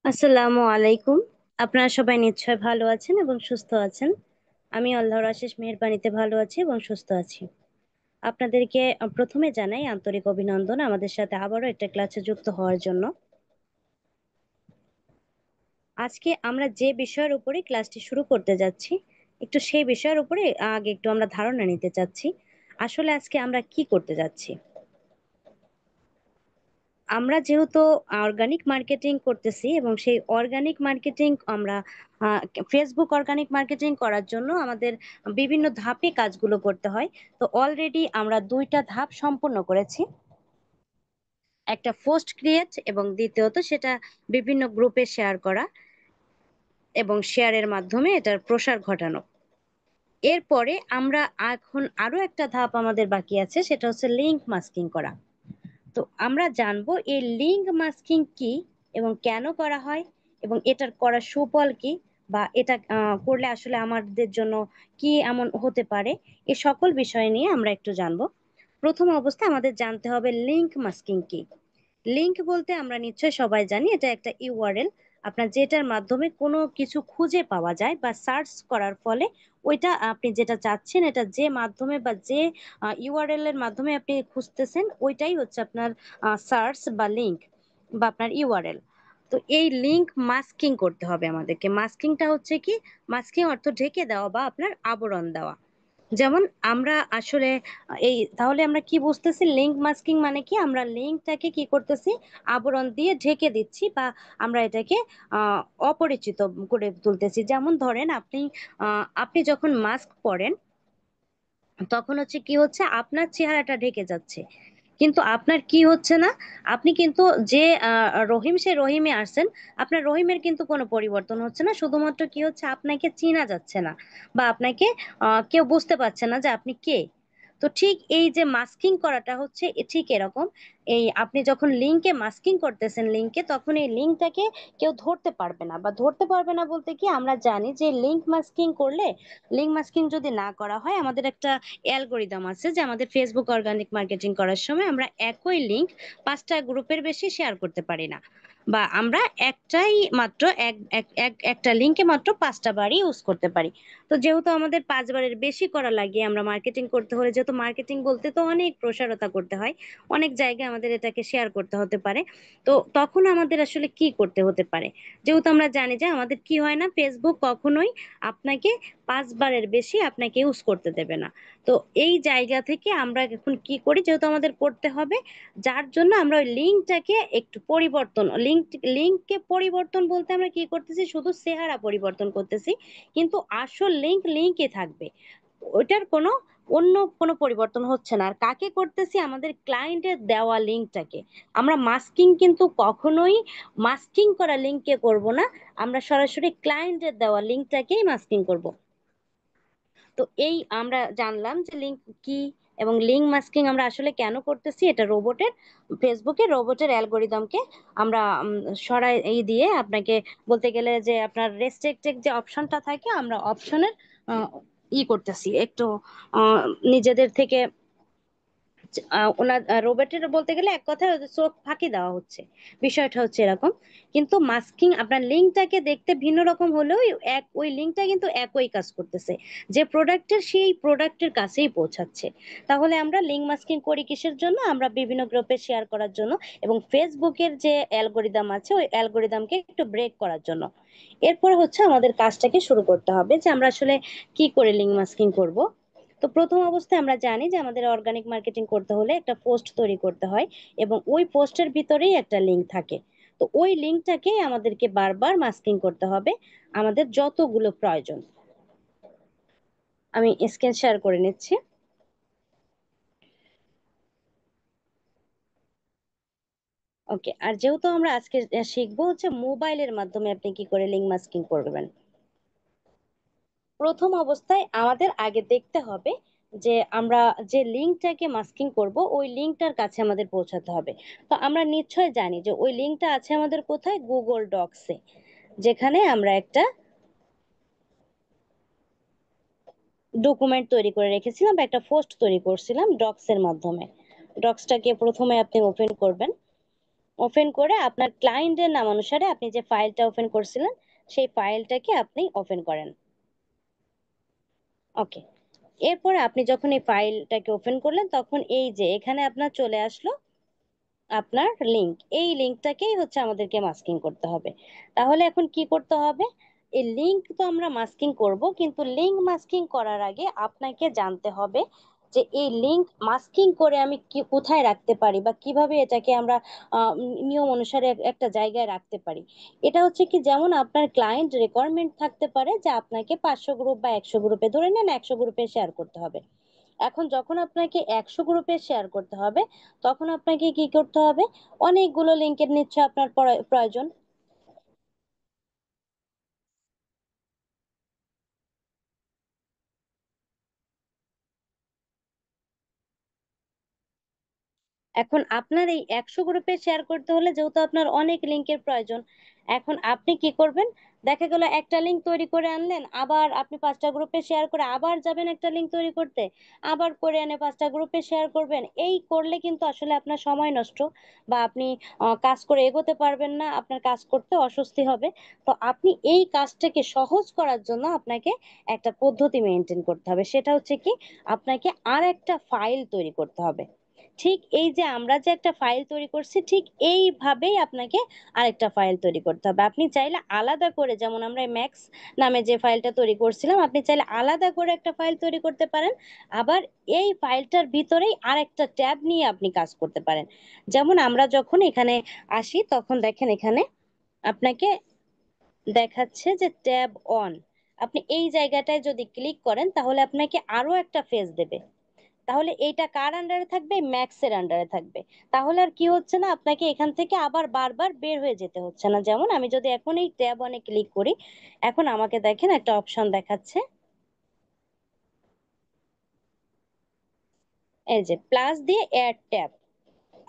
আসসালামু আলাইকুম। আপনারা সবাই নিশ্চয় ভালো আছেন এবং সুস্থ আছেন। আমি আল্লাহর অশেষ মেহেরবানিতে ভালো আছি এবং সুস্থ আছি। আপনাদেরকে প্রথমে জানাই আন্তরিক অভিনন্দন আমাদের সাথে আবারও একটা ক্লাসে যুক্ত হওয়ার জন্য। আজকে আমরা যে বিষয়ের উপরে ক্লাসটি শুরু করতে যাচ্ছি, একটু সেই বিষয়ের উপরে আগে একটু আমরা ধারণা নিতে চাচ্ছি। আসলে আজকে আমরা কি করতে যাচ্ছি? আমরা যেহেতু অর্গানিক মার্কেটিং করতেছি এবং সেই অর্গানিক মার্কেটিং আমরা ফেসবুক অর্গানিক মার্কেটিং করার জন্য আমাদের বিভিন্ন ধাপে কাজগুলো করতে হয়। তো অলরেডি আমরা ২টা ধাপ সম্পূর্ণ করেছি। একটা পোস্ট ক্রিয়েট এবং দ্বিতীয়ত সেটা বিভিন্ন গ্রুপে শেয়ার করা এবং শেয়ারের মাধ্যমে এটার প্রসার ঘটানো। এরপরে আমরা এখন আরো একটা ধাপ আমাদের বাকি আছে, সেটা হচ্ছে লিঙ্ক মাস্কিং করা। তো আমরা জানবো এই লিঙ্ক মাস্কিং কি এবং কেন করা হয় এবং এটার করার সুফল কি, বা এটা করলে আসলে আমাদের জন্য কি এমন হতে পারে, এই সকল বিষয় নিয়ে আমরা একটু জানবো। প্রথম অবস্থায় আমাদের জানতে হবে লিঙ্ক মাস্কিং কি। লিঙ্ক বলতে আমরা নিশ্চয়ই সবাই জানি এটা একটা ইউআরএল, আপনার যেটার মাধ্যমে কোনো কিছু খুঁজে পাওয়া যায় বা সার্চ করার ফলে ওইটা আপনি যেটা চাচ্ছেন এটা যে মাধ্যমে বা যে ইউআরএল এর মাধ্যমে আপনি খুঁজতেছেন ওইটাই হচ্ছে আপনার সার্চ বা লিঙ্ক বা আপনার ইউআরএল। তো এই লিঙ্ক মাস্কিং করতে হবে আমাদেরকে। মাস্কিংটা হচ্ছে কি, মাস্কিং অর্থ ঢেকে দেওয়া বা আপনার আবরণ দেওয়া। যেমন আমরা আসলে তাহলে আমরা কি বুঝতেছি, লিঙ্ক মাস্কিং মানে কি, আমরা লিঙ্কটাকে কি করতেছি, আবরণ দিয়ে ঢেকে দিচ্ছি বা আমরা এটাকে আহ, অপরিচিত করে তুলতেছি। যেমন ধরেন আপনি যখন মাস্ক পরেন তখন হচ্ছে কি হচ্ছে, আপনার চেহারাটা ঢেকে যাচ্ছে, কিন্তু আপনার কি হচ্ছে না, আপনি কিন্তু যে রহিম, সে রহিমে আসছেন, আপনার রহিমের কিন্তু কোনো পরিবর্তন হচ্ছে না, শুধুমাত্র কি হচ্ছে, আপনাকে চেনা যাচ্ছে না বা আপনাকে কেউ বুঝতে পারছে না যে আপনি কে। তো ঠিক এই যে মাস্কিং করাটা হচ্ছে ঠিক এরকম। এই আপনি যখন লিঙ্কে মাস্কিং করতেছেন লিঙ্কে, তখন এই লিঙ্কটাকে কেউ ধরতে পারবে না, বা ধরতে পারবে না বলতে কি, আমরা জানি যে লিঙ্ক মাস্কিং করলে, লিঙ্ক মাস্কিং যদি না করা হয়, আমাদের একটা অ্যালগোরিদম আছে যে আমাদের ফেসবুক অর্গানিক মার্কেটিং করার সময় আমরা একই লিংক 5টা গ্রুপের বেশি শেয়ার করতে পারি না, বা আমরা একটাই মাত্র একটা লিংকে মাত্র 5টা বারই ইউজ করতে পারি। তো যেহেতু আমাদের 5বারের বেশি করা লাগে, আমরা মার্কেটিং করতে হলে, যেহেতু মার্কেটিং বলতে তো অনেক প্রসারতা করতে হয়, অনেক জায়গায় আমাদের এটাকে শেয়ার করতে হতে পারে। তো তখন আমাদের আসলে কি করতে হতে পারে, যেহেতু আমরা জানি যে আমাদের কি হয় না, ফেসবুক কখনোই আপনাকে 5বারের বেশি আপনাকে ইউজ করতে দেবে না। তো এই জায়গা থেকে আমরা এখন কি করি, যেহেতু আমাদের করতে হবে, যার জন্য আমরা ওই লিঙ্কটাকে একটু পরিবর্তন, লিঙ্ককে পরিবর্তন বলতে আমরা কি করতেছি, শুধু চেহারা পরিবর্তন করতেছি, কিন্তু আসল লিঙ্ক লিঙ্কই থাকবে, ওইটার কোনো অন্য কোনো পরিবর্তন হচ্ছে না। আর কাকে করতেছি, আমাদের ক্লায়েন্টের দেওয়া লিঙ্কটাকে। আমরা মাস্কিং কিন্তু কখনোই মাস্কিং করা লিঙ্ককে করব না, আমরা সরাসরি ক্লায়েন্টের দেওয়া লিঙ্কটাকেই মাস্কিং করব। তো এই আমরা জানলাম যে লিঙ্ক কি এবং লিঙ্ক মাস্কিং আমরা আসলে কেন করতেছি। এটা ফেসবুকের রোবটের অ্যালগোরিদমকে আমরা সরাই দিয়ে আপনাকে বলতে গেলে যে আপনার রেস্ট্রিক্টেড যে অপশনটা থাকে, আমরা অপশনের করতেছি একটু আহ, নিজেদের থেকে ওনার রোবটের বলতে গেলে এক কথায় ওদের চোখ ফাঁকি দেওয়া হচ্ছে, বিষয়টা হচ্ছে এরকম। কিন্তু মাস্কিং আপনার লিঙ্কটাকে দেখতে ভিন্ন রকম হলেও ওই লিঙ্কটা কিন্তু একই কাজ করতেছে, যে প্রোডাক্টের সেই প্রোডাক্টের কাছেই পৌঁছাচ্ছে। তাহলে আমরা লিঙ্ক মাস্কিং করি কিসের জন্য, আমরা বিভিন্ন গ্রুপে শেয়ার করার জন্য এবং ফেসবুকের যে অ্যালগোরিদম আছে ওই অ্যালগোরিদমকে একটু ব্রেক করার জন্য। এরপর হচ্ছে আমাদের কাজটাকে শুরু করতে হবে যে আমরা আসলে কি করে লিঙ্ক মাস্কিং করব। তো প্রথম অবস্থায় আমরা জানি যে আমাদের অর্গানিক মার্কেটিং করতে হলে একটা পোস্ট তৈরি করতে হয় এবং ওই পোস্টের ভিতরেই একটা লিঙ্ক থাকে। তো ওই লিঙ্কটাকে আমাদেরকে বারবার মাস্কিং করতে হবে আমাদের যতগুলো প্রয়োজন। আমি স্ক্রিন শেয়ার করে নিচ্ছি। ওকে, আর যেহেতু আমরা আজকে শিখবো হচ্ছে মোবাইলের মাধ্যমে আপনি কি করে লিঙ্ক মাস্কিং করবেন। প্রথম অবস্থায় আমাদের আগে দেখতে হবে যে আমরা যে লিঙ্কটাকে মাস্কিং করব ওই লিঙ্কটার কাছে আমাদের পৌঁছাতে হবে। তো আমরা নিশ্চয় জানি যে ওই লিঙ্কটা আছে আমাদের কোথায়, গুগল ডক্সে, যেখানে আমরা একটা ডকুমেন্ট তৈরি করে রেখেছিলাম বা একটা পোস্ট তৈরি করছিলাম ডক্সের মাধ্যমে। ডক্সটাকে প্রথমে আপনি ওপেন করবেন। ওপেন করে আপনার ক্লায়েন্টের নাম অনুসারে আপনি যে ফাইলটা ওপেন করছিলেন সেই ফাইলটাকে আপনি ওপেন করেন। ওকে। এরপরে আপনি যখন এই ফাইলটাকে ওপেন করলেন তখন এই যে এখানে আপনার চলে আসলো আপনার লিংক, এই লিংকটাকেই হচ্ছে আমাদেরকে মাস্কিং করতে হবে। তাহলে এখন কি করতে হবে, এই লিংক তো আমরা মাস্কিং করব, কিন্তু লিংক মাস্কিং করার আগে আপনাকে জানতে হবে যে এই লিংক মাস্কিং করে আমি কি কোথায় রাখতে পারি বা কিভাবে এটাকে আমরা নিয়ম অনুসারে একটা জায়গায় রাখতে পারি। এটা হচ্ছে কি, যেমন আপনার ক্লায়েন্ট রিকোয়ারমেন্ট থাকতে পারে যে আপনাকে 500 গ্রুপ বা 100 গ্রুপে, ধরে নেন 100 গ্রুপে শেয়ার করতে হবে। এখন যখন আপনাকে 100 গ্রুপে শেয়ার করতে হবে তখন আপনাকে কি করতে হবে, অনেকগুলো লিঙ্কের নিশ্চয় আপনার প্রয়োজন। এখন আপনার এই 100 গ্রুপে শেয়ার করতে হলে যেহেতু আপনার অনেক লিঙ্কের প্রয়োজন, এখন আপনি কি করবেন, দেখা গেল একটা লিঙ্ক তৈরি করে আনলেন, আবার আপনি 5টা গ্রুপে শেয়ার করে আবার যাবেন একটা লিঙ্ক তৈরি করতে, আবার করে এনে 5টা গ্রুপে শেয়ার করবেন। এই করলে কিন্তু আসলে আপনার সময় নষ্ট, বা আপনি কাজ করে এগোতে পারবেন না, আপনার কাজ করতে অস্বস্তি হবে। তো আপনি এই কাজটাকে সহজ করার জন্য আপনাকে একটা পদ্ধতি মেনটেন করতে হবে, সেটা হচ্ছে কি, আপনাকে আর একটা ফাইল তৈরি করতে হবে। ঠিক এই যে আমরা যে একটা ফাইল তৈরি করছি ঠিক এইভাবেই আপনাকে আরেকটা ফাইল তৈরি করতে হবে। আপনি চাইলে আলাদা করে, যেমন আমরা ম্যাক্স নামে যে ফাইলটা তৈরি করছিলাম, আপনি চাইলে আলাদা করে একটা ফাইল তৈরি করতে পারেন। আবার এই ফাইলটার ভিতরেই আরেকটা ট্যাব নিয়ে আপনি কাজ করতে পারেন। যেমন আমরা যখন এখানে আসি তখন দেখেন এখানে আপনাকে দেখাচ্ছে যে ট্যাব অন। আপনি এই জায়গাটায় যদি ক্লিক করেন তাহলে আপনাকে আরো একটা পেজ দেবে। তাহলে এইটা কার আন্ডারে থাকবে, ম্যাক্সের আন্ডারে থাকবে। তাহলে আর কি হচ্ছে না, আপনাকে এখান থেকে আবার বারবার বের হয়ে যেতে হচ্ছে না। যেমন আমি যদি এখন এই ট্যাব অনে ক্লিক করি, এখন আমাকে দেখেন একটা অপশন দেখাচ্ছে, এই যে প্লাস দিয়ে অ্যাড ট্যাব।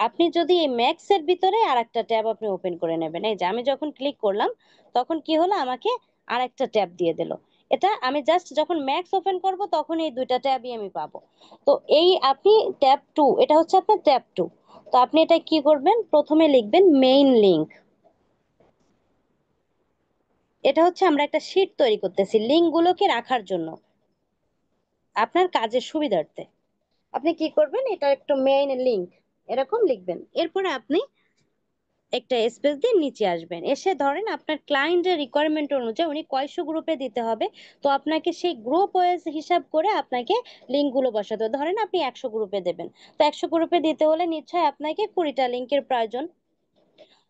আপনি যদি এই ম্যাক্স এর ভিতরে আর একটা ট্যাব আপনি ওপেন করে নেবেন, এই যে আমি যখন ক্লিক করলাম তখন কি হলো, আমাকে আর একটা ট্যাব দিয়ে দিল। এটা আমি জাস্ট যখন ম্যাক্স ওপেন করব তখন এই দুইটা ট্যাবই আমি পাবো। তো এই আপনি ট্যাব টু, এটা হচ্ছে আপনার ট্যাব টু। তো আপনি এটা কি করবেন, প্রথমে লিখবেন মেইন লিংক। এটা হচ্ছে আমরা একটা শীট তৈরি করতেছি লিংক গুলোকে রাখার জন্য আপনার কাজের সুবিধার্থে। আপনি কি করবেন, এটা একটু মেইন লিংক এরকম লিখবেন। এরপরে আপনি একটা স্পেস দিয়ে নিচে আসবেন, এসে ধরেন আপনার ক্লায়েন্টের রিকোয়ারমেন্ট অনুযায়ী উনি কয়শো গ্রুপে দিতে হবে, তো আপনাকে সেই গ্রুপ ওয়াইজ হিসাব করে আপনাকে লিঙ্ক গুলো বসাতে হবে। ধরেন আপনি 100 গ্রুপে দেবেন, তো 100 গ্রুপে দিতে হলে নিশ্চয়ই আপনাকে 20টা লিঙ্কের প্রয়োজন।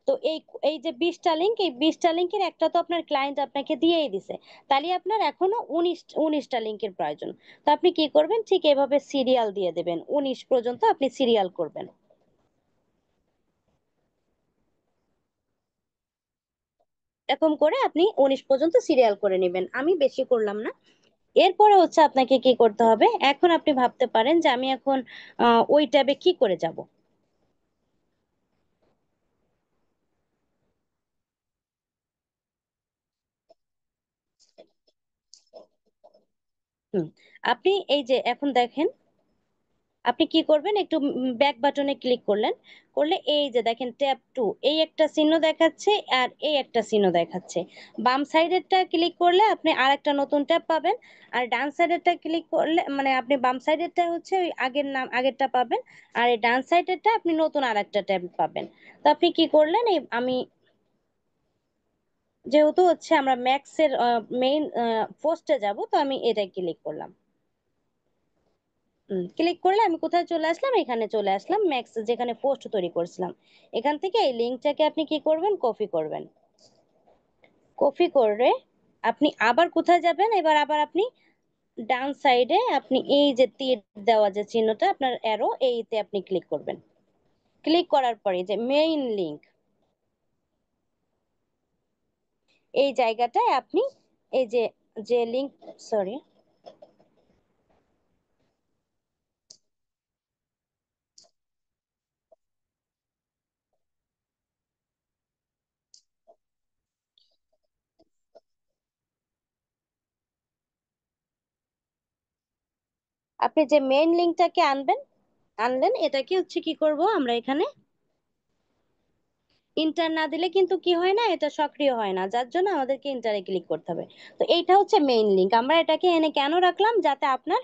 তো এই এই যে 20টা লিঙ্ক, এই 20টা লিঙ্কের একটা তো আপনার ক্লায়েন্ট আপনাকে দিয়েই দিছে, তাহলে আপনার এখনো 19টা লিঙ্কের প্রয়োজন। তো আপনি কি করবেন, ঠিক এভাবে সিরিয়াল দিয়ে দেবেন, 19 পর্যন্ত আপনি সিরিয়াল করবেন। এরকম করে আপনি 19 পর্যন্ত সিরিয়াল করে নেবেন, আমি বেশি করলাম না। এরপরে হচ্ছে আপনাকে কি করতে হবে, এখন আপনি ভাবতে পারেন যে আমি এখন ওই ট্যাবে কি করে যাব। হুম, আপনি এই যে এখন দেখেন, আপনি কি করবেন, একটু ব্যাক বাটনে ক্লিক করলেন, করলে এই যে দেখেন ট্যাব টু, এই একটা চিহ্ন দেখাচ্ছে আর এই একটা চিহ্ন দেখাচ্ছে। বাম সাইডেরটা ক্লিক করলে আপনি আর একটা নতুন ট্যাব পাবেন, আর ডান সাইডেরটা ক্লিক করলে মানে আপনি বাম সাইডেরটা হচ্ছে ওই আগের নাম আগেরটা পাবেন, আর এই ডান সাইডেরটা আপনি নতুন আর একটা ট্যাব পাবেন। তো আপনি কি করলেন, এই আমি যেহেতু হচ্ছে আমরা ম্যাক্সের মেইন পোস্টে যাব, তো আমি এটাই ক্লিক করলাম। ক্লিক করলে আমি কোথায় চলে আসলাম, এখানে চলে আসলাম ম্যাক্স যেখানে পোস্ট তৈরি করছিলাম। এখান থেকে এই লিঙ্কটাকে আপনি কি করবেন, কপি করবেন। কপি করে আপনি আবার কোথায় যাবেন, এবার আবার আপনি ডান সাইডে আপনি এই যে তীর দেওয়া যে চিহ্নটা আপনার অ্যারো, এইতে আপনি ক্লিক করবেন। ক্লিক করার পরে যে মেইন লিঙ্ক, এই জায়গাটায় আপনি এই যে যে লিঙ্ক, সরি, আপনি যে মেইন লিঙ্কটাকে আনবেন, আনলেন, এটাকে হচ্ছে কি করব আমরা এখানে ইন্টার না দিলে কিন্তু কি হয় না, এটা সক্রিয় হয় না, যার জন্য আমাদেরকে ইন্টারে ক্লিক করতে হবে। তো এইটা হচ্ছে মেইন লিঙ্ক। আমরা এটাকে এনে কেন রাখলাম, যাতে আপনার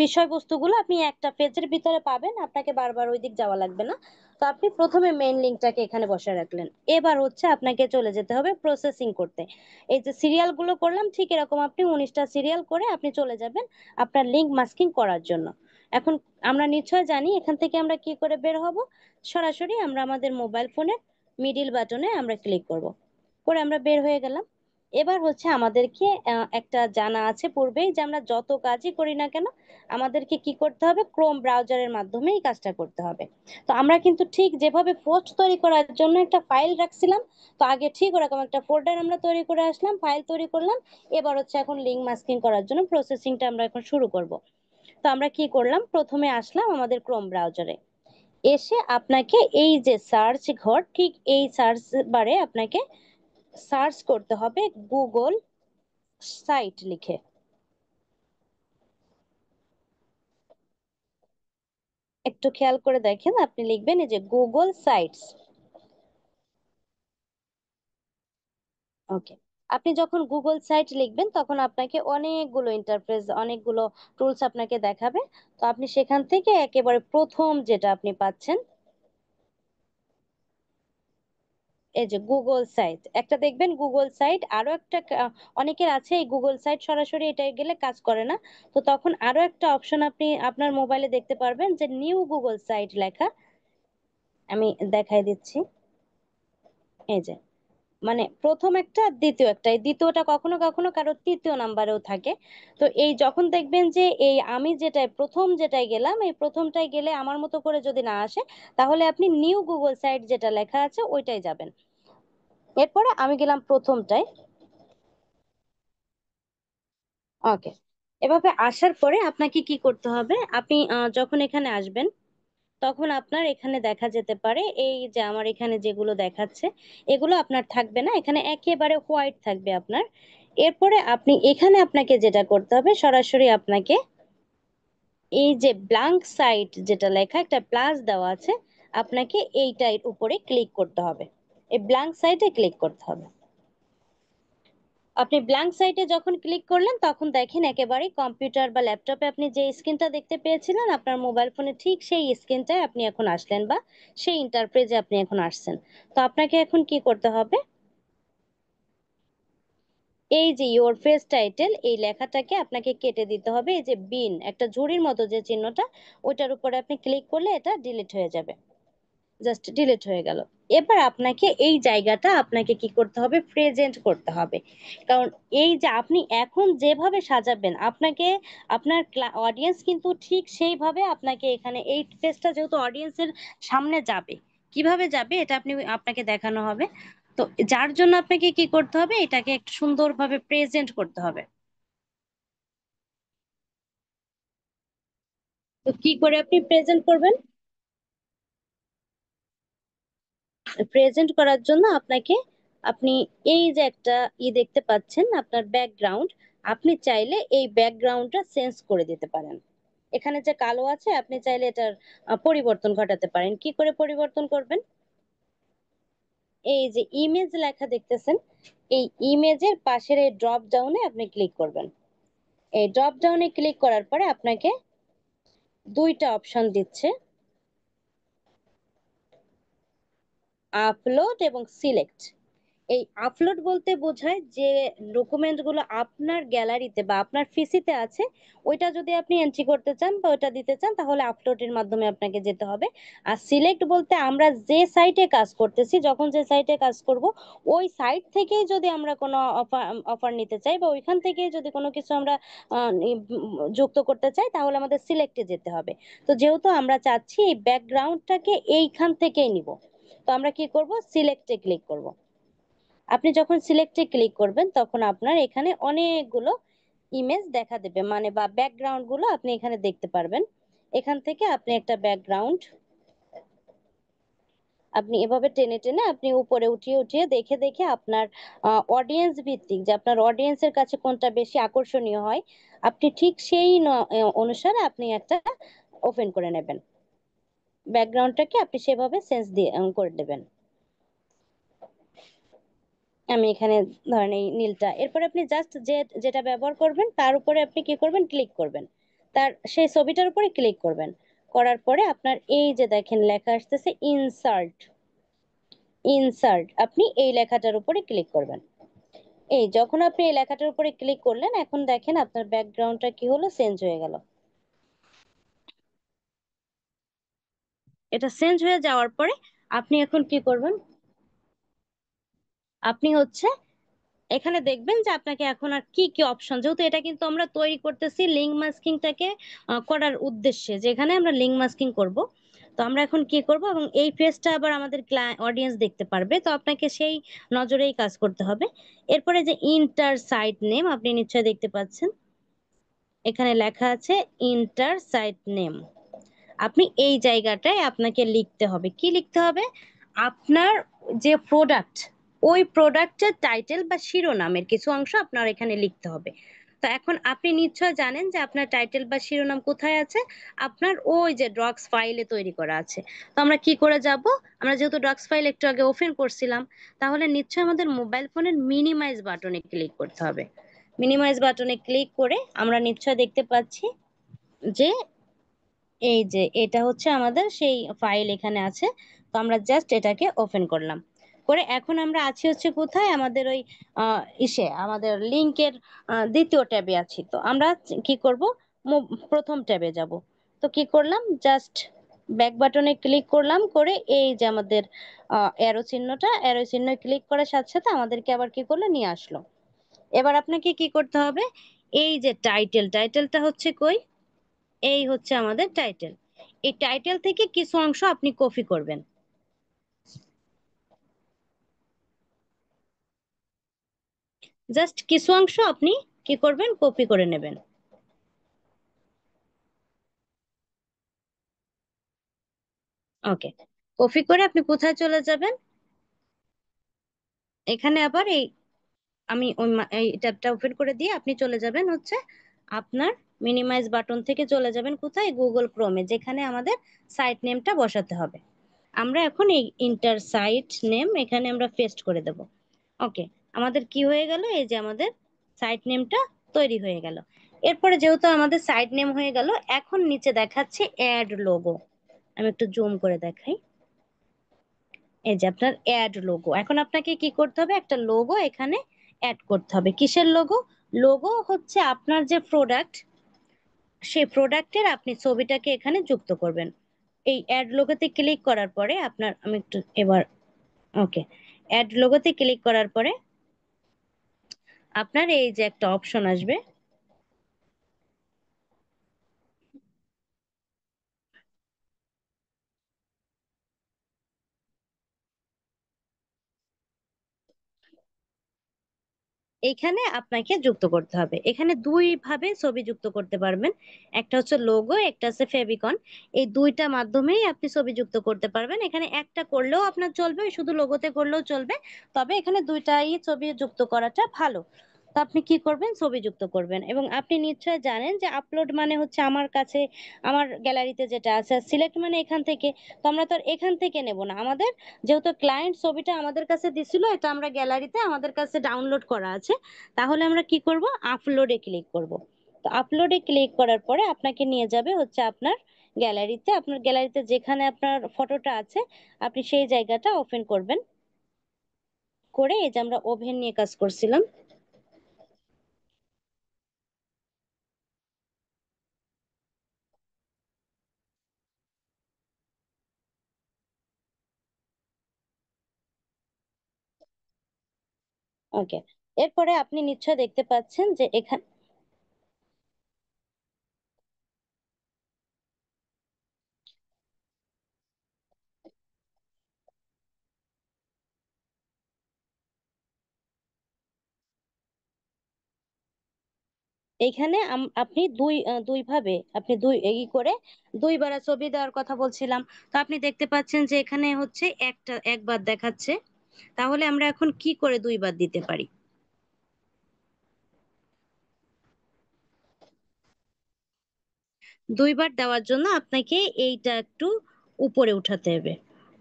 বিষয়বস্তুগুলো আপনি একটা পেজের ভিতরে পাবেন, আপনাকে বারবার ওই দিক যাওয়া লাগবে না। তো আপনি প্রথমে মেইন লিঙ্কটাকে এখানে বসায় রাখলেন। এবার হচ্ছে আপনাকে চলে যেতে হবে প্রসেসিং করতে। এই যে সিরিয়াল গুলো করলাম, ঠিক এরকম আপনি 19টা সিরিয়াল করে আপনি চলে যাবেন আপনার লিঙ্ক মাস্কিং করার জন্য। এখন আমরা নিশ্চয় জানি এখান থেকে আমরা কি করে বের হব। সরাসরি আমরা আমাদের মোবাইল ফোনের মিডিল বাটনে আমরা ক্লিক করব, করে আমরা বের হয়ে গেলাম। এবার হচ্ছে আমাদেরকে একটা জানা আছে পূর্বেই যে আমরা যত কাজই করি না কেন আমাদেরকে কি করতে হবে, ক্রোম ব্রাউজারের মাধ্যমে এই কাজটা করতে হবে। তো আমরা কিন্তু ঠিক যেভাবে পোস্ট তৈরি করার জন্য একটা ফাইল রাখছিলাম, তো আগে ঠিক ওরকম একটা ফোল্ডার আমরা তৈরি করে আসলাম, ফাইল তৈরি করলাম। এবার হচ্ছে এখন লিঙ্ক মাস্কিং করার জন্য প্রসেসিংটা আমরা এখন শুরু করব। তো আমরা কি করলাম, প্রথমে আসলাম আমাদের ক্রোম ব্রাউজারে। এসে আপনাকে এই যে সার্চ ঘর, ঠিক এই সার্চ বারে আপনাকে সার্চ করতে হবে গুগল সাইট লিখে। একটু খেয়াল করে দেখেন, আপনি লিখবেন এই যে গুগল সাইটস। ওকে। আপনি যখন গুগল সাইট লিখবেন তখন আপনাকে অনেকগুলো ইন্টারফেস, অনেকগুলো টুলস আপনাকে দেখাবে। তো আপনি সেখান থেকে একেবারে প্রথম যেটা আপনি পাচ্ছেন, এই যে গুগল সাইট একটা দেখবেন, গুগল সাইট আরো একটা অনেকের আছে এই গুগল সাইট সরাসরি এটা গেলে কাজ করে না। তো তখন আরো একটা অপশন আপনি আপনার মোবাইলে দেখতে পারবেন যে নিউ গুগল সাইট লেখা। আমি দেখাই দিচ্ছি। এই যে, মানে প্রথম একটা দ্বিতীয় একটা, এই দ্বিতীয়টা কখনো কখনো কারো তৃতীয় নাম্বারেও থাকে। তো এই যখন দেখবেন যে এই আমি যেটাই প্রথম যেটাই গেলাম, এই প্রথমটাই গেলে আমার মতো করে যদি না আসে, তাহলে আপনি নিউ গুগল সাইট যেটা লেখা আছে ওইটাই যাবেন। এরপরে আমি গেলাম প্রথমটায়। ওকে। এভাবে আসার পরে আপনাকে কি করতে হবে, আপনি যখন এখানে আসবেন তখন আপনার এখানে দেখা যেতে পারে এই যে আমার এখানে যেগুলো দেখাচ্ছে এগুলো আপনার থাকবে না, এখানে একেবারে হোয়াইট থাকবে আপনার। এরপরে আপনি এখানে আপনাকে যেটা করতে হবে, সরাসরি আপনাকে এই যে ব্ল্যাঙ্ক সাইট যেটা লেখা একটা প্লাস দেওয়া আছে, আপনাকে এইটার উপরে ক্লিক করতে হবে। এই ব্ল্যাঙ্ক সাইটে ক্লিক করতে হবে। আপনি ব্ল্যাঙ্ক সাইটে যখন ক্লিক করলেন তখন দেখেন একেবারে কম্পিউটার বা ল্যাপটপে আপনি যে স্ক্রিনটা দেখতে পেয়েছিলেন আপনার মোবাইল ফোনে, ঠিক সেই স্ক্রিনটায় আপনি এখন আসলেন, বা সেই ইন্টারপ্রেজে আপনি এখন আসছেন। তো আপনাকে এখন কি করতে হবে, এই যে ইওর ফেস টাইটেল এই লেখাটাকে আপনাকে কেটে দিতে হবে। এই যে বিন একটা ঝুড়ির মতো যে চিহ্নটা, ওইটার উপরে আপনি ক্লিক করলে এটা ডিলিট হয়ে যাবে। জাস্ট ডিলিট হয়ে গেল। এবার আপনাকে এই জায়গাটা আপনাকে কি করতে হবে, প্রেজেন্ট করতে হবে। কারণ এই যে আপনি এখন যেভাবে সাজাবেন, আপনাকে আপনার অডিয়েন্স কিন্তু ঠিক সেইভাবে আপনাকে এখানে এই পেজটা যেহেতু অডিয়েন্সের সামনে যাবে, কিভাবে যাবে এটা আপনাকে দেখানো হবে। তো যার জন্য আপনাকে কি করতে হবে, এটাকে একটু সুন্দরভাবে প্রেজেন্ট করতে হবে। তো কি করে আপনি প্রেজেন্ট করবেন, প্রেজেন্ট করার জন্য আপনাকে, আপনি এই যে একটা দেখতে পাচ্ছেন আপনার ব্যাকগ্রাউন্ড, আপনি চাইলে এই ব্যাকগ্রাউন্ডটা চেঞ্জ করে দিতে পারেন। এখানে যে কালো আছে আপনি চাইলে এটার পরিবর্তন ঘটাতে পারেন। কি করে পরিবর্তন করবেন, এই যে ইমেজ লেখা দেখতেছেন, এই ইমেজের পাশের এই ড্রপ ডাউনে আপনি ক্লিক করবেন। এই ড্রপ ডাউনে ক্লিক করার পরে আপনাকে দুইটা অপশন দিচ্ছে, আপলোড এবং সিলেক্ট। এই আপলোড বলতে বোঝায় যে ডকুমেন্ট গুলো আপনার গ্যালারিতে বা আপনার পিসিতে আছে, ওইটা যদি আপনি এন্ট্রি করতে চান বা ওইটা দিতে চান তাহলে আপলোডের মাধ্যমে আপনাকে যেতে হবে। আর সিলেক্ট বলতে আমরা যে সাইটে কাজ করতেছি, যখন যে সাইটে কাজ করব ওই সাইট থেকেই যদি আমরা কোনো অফার অফার নিতে চাই বা ওইখান থেকে যদি কোনো কিছু আমরা যুক্ত করতে চাই তাহলে আমাদের সিলেক্টে যেতে হবে। তো যেহেতু আমরা চাচ্ছি এই ব্যাকগ্রাউন্ডটাকে এইখান থেকেই নিব, তো আমরা কি করব, সিলেক্টে ক্লিক করব। আপনি যখন সিলেক্টে ক্লিক করবেন তখন আপনার এখানে অনেকগুলো ইমেজ দেখা দেবে, মানে বা ব্যাকগ্রাউন্ড গুলো আপনি এখানে দেখতে পারবেন। এখান থেকে আপনি একটা ব্যাকগ্রাউন্ড আপনি এভাবে টেনে টেনে আপনি উপরে উঠিয়ে উঠিয়ে দেখে দেখে আপনার অডিয়েন্স ভিত্তিক, যে আপনার অডিয়েন্সের কাছে কোনটা বেশি আকর্ষণীয় হয়, আপনি ঠিক সেই অনুসারে আপনি একটা ওপেন করে নেবেন। ব্যাকগ্রাউন্ডটাকে আপনি সেভাবে সেন্স দিয়ে করে দেবেন। আমি এখানে ধরেন এই নীলটা, এরপরে আপনি জাস্ট যেটা ব্যবহার করবেন তার উপরে আপনি কি করবেন, ক্লিক করবেন, তার সেই ছবিটার উপরে ক্লিক করবেন, করার পরে আপনার এই যে দেখেন লেখা আসতেছে ইনসার্ট, ইনসার্ট আপনি এই লেখাটার উপরে ক্লিক করবেন। এই যখন আপনি এই লেখাটার উপরে ক্লিক করলেন, এখন দেখেন আপনার ব্যাকগ্রাউন্ডটা কি হলো, চেঞ্জ হয়ে গেল। এটা চেঞ্জ হয়ে যাওয়ার পরে আপনি এখন কি করবেন, আপনি হচ্ছে এখানে দেখবেন যে আপনাকে এখন আর কি কি অপশন, যেহেতু এটা কিন্তু আমরা তৈরি করতেছি লিঙ্ক মাস্কিংটাকে করার উদ্দেশ্যে, যেখানে আমরা লিঙ্ক মাস্কিং করব। তো আমরা এখন কি করব, এবং এই পেজটা আবার আমাদের অডিয়েন্স দেখতে পারবে, তো আপনাকে সেই নজরেই কাজ করতে হবে। এরপরে যে ইন্টার সাইট নেম আপনি নিশ্চয়ই দেখতে পাচ্ছেন, এখানে লেখা আছে ইন্টার সাইট নেম। আপনি এই জায়গাটায় আপনাকে লিখতে হবে, কি লিখতে হবে, আপনার যে প্রোডাক্ট, ওই প্রোডাক্টের টাইটেল বা শিরোনামের কিছু অংশ আপনার এখানে লিখতে হবে। তো এখন আপনি নিশ্চয় জানেন যে আপনার টাইটেল বা শিরোনাম কোথায় আছে, আপনার ওই যে ডক্স ফাইলে তৈরি করা আছে। তো আমরা কি করে যাব, আমরা যেহেতু ডক্স ফাইল একটু আগে ওপেন করছিলাম, তাহলে নিশ্চয় আমাদের মোবাইল ফোনের মিনিমাইজ বাটনে ক্লিক করতে হবে। মিনিমাইজ বাটনে ক্লিক করে আমরা নিশ্চয় দেখতে পাচ্ছি যে এই যে এটা হচ্ছে আমাদের সেই ফাইল এখানে আছে। তো আমরা জাস্ট এটাকে ওপেন করলাম, করে এখন আমরা আছি হচ্ছে কোথায়, আমাদের ওই ইসে আমাদের লিংকের দ্বিতীয় ট্যাবে আছি। তো আমরা কি করব, প্রথম ট্যাবে যাব। তো কি করলাম, জাস্ট ব্যাক বাটনে ক্লিক করলাম, করে এই যে আমাদের অ্যারো চিহ্নটা, অ্যারো চিহ্ন ক্লিক করার সাথে সাথে আমাদেরকে আবার কি করলো, নিয়ে আসলো। এবার আপনাকে কি করতে হবে, এই যে টাইটেলটা হচ্ছে কই, এই হচ্ছে আমাদের টাইটেল। এই টাইটেল থেকে কিছু অংশ আপনি কপি করবেন, জাস্ট কিছু অংশ আপনি কি করবেন, কপি করে নেবেন। ওকে, কপি করে আপনি কোথায় চলে যাবেন, এখানে আবার এই আমি এই ট্যাবটা ওপেন করে দিয়ে আপনি চলে যাবেন হচ্ছে আপনার মিনিমাইজ বাটন থেকে চলে যাবেন কোথায়, গুগল ক্রোমে, যেখানে আমাদের সাইট নেমটা বসাতে হবে। আমরা এখন এই ইন্টার সাইট নেম এখানে আমরা পেস্ট করে দেব। ওকে, আমাদের কি হয়ে গেল, এই যে আমাদের সাইট নেমটা তৈরি হয়ে গেল। এরপরে যেহেতু আমাদের সাইট নেম হয়ে গেল, এখন নিচে দেখাচ্ছে অ্যাড লোগো। আমি একটু জুম করে দেখাই, এই যে আপনার অ্যাড লোগো। এখন আপনাকে কি করতে হবে, একটা লোগো এখানে অ্যাড করতে হবে। কিসের লোগো, লোগো হচ্ছে আপনার যে প্রোডাক্ট, সেই প্রোডাক্টের আপনি ছবিটাকে এখানে যুক্ত করবেন। এই অ্যাড লোগোতে ক্লিক করার পরে আপনার, আমি একটু এবার, ওকে, অ্যাড লোগোতে ক্লিক করার পরে আপনার এই যে একটা অপশন আসবে, এইখানে আপনাকে যুক্ত করতে হবে। এখানে দুই ভাবে ছবি যুক্ত করতে পারবেন, একটা হচ্ছে লোগো, একটা হচ্ছে ফেভিকন। এই দুইটা মাধ্যমেই আপনি ছবি যুক্ত করতে পারবেন। এখানে একটা করলেও আপনার চলবে, শুধু লোগোতে করলেও চলবে, তবে এখানে দুইটাই ছবি যুক্ত করাটা ভালো। তো আপনি কি করবেন, ছবি যুক্ত করবেন, এবং আপনি নিশ্চয় জানেন যে আপলোড মানে হচ্ছে আমার কাছে, আমার গ্যালারিতে যেটা আছে, সিলেক্ট মানে এখান থেকে। তো আমরা তো আর এখান থেকে নেব না, আমাদের যেহেতু ক্লায়েন্ট ছবিটা আমাদের কাছে দিছিল, এটা আমরা গ্যালারিতে আমাদের কাছে ডাউনলোড করা আছে, তাহলে আমরা কি করব, আপলোডে ক্লিক করব। তো আপলোডে ক্লিক করার পরে আপনাকে নিয়ে যাবে হচ্ছে আপনার গ্যালারিতে, আপনার গ্যালারিতে যেখানে আপনার ফটোটা আছে, আপনি সেই জায়গাটা ওপেন করবেন, করে এই যে আমরা ওভেন নিয়ে কাজ করছিলাম, ওকে, এরপরে আপনি নিশ্চয় দেখতে পাচ্ছেন যে এখানে, এইখানে আপনি দুই ভাবে আপনি দুই করে দুইবার ছবি দেওয়ার কথা বলছিলাম। তো আপনি দেখতে পাচ্ছেন যে এখানে হচ্ছে একবার দেখাচ্ছে, তাহলে আমরা এখন কি করে দুইবার দিতে পারি, দুইবার দেওয়ার জন্য আপনাকে এইটা একটু উপরে উঠাতে হবে,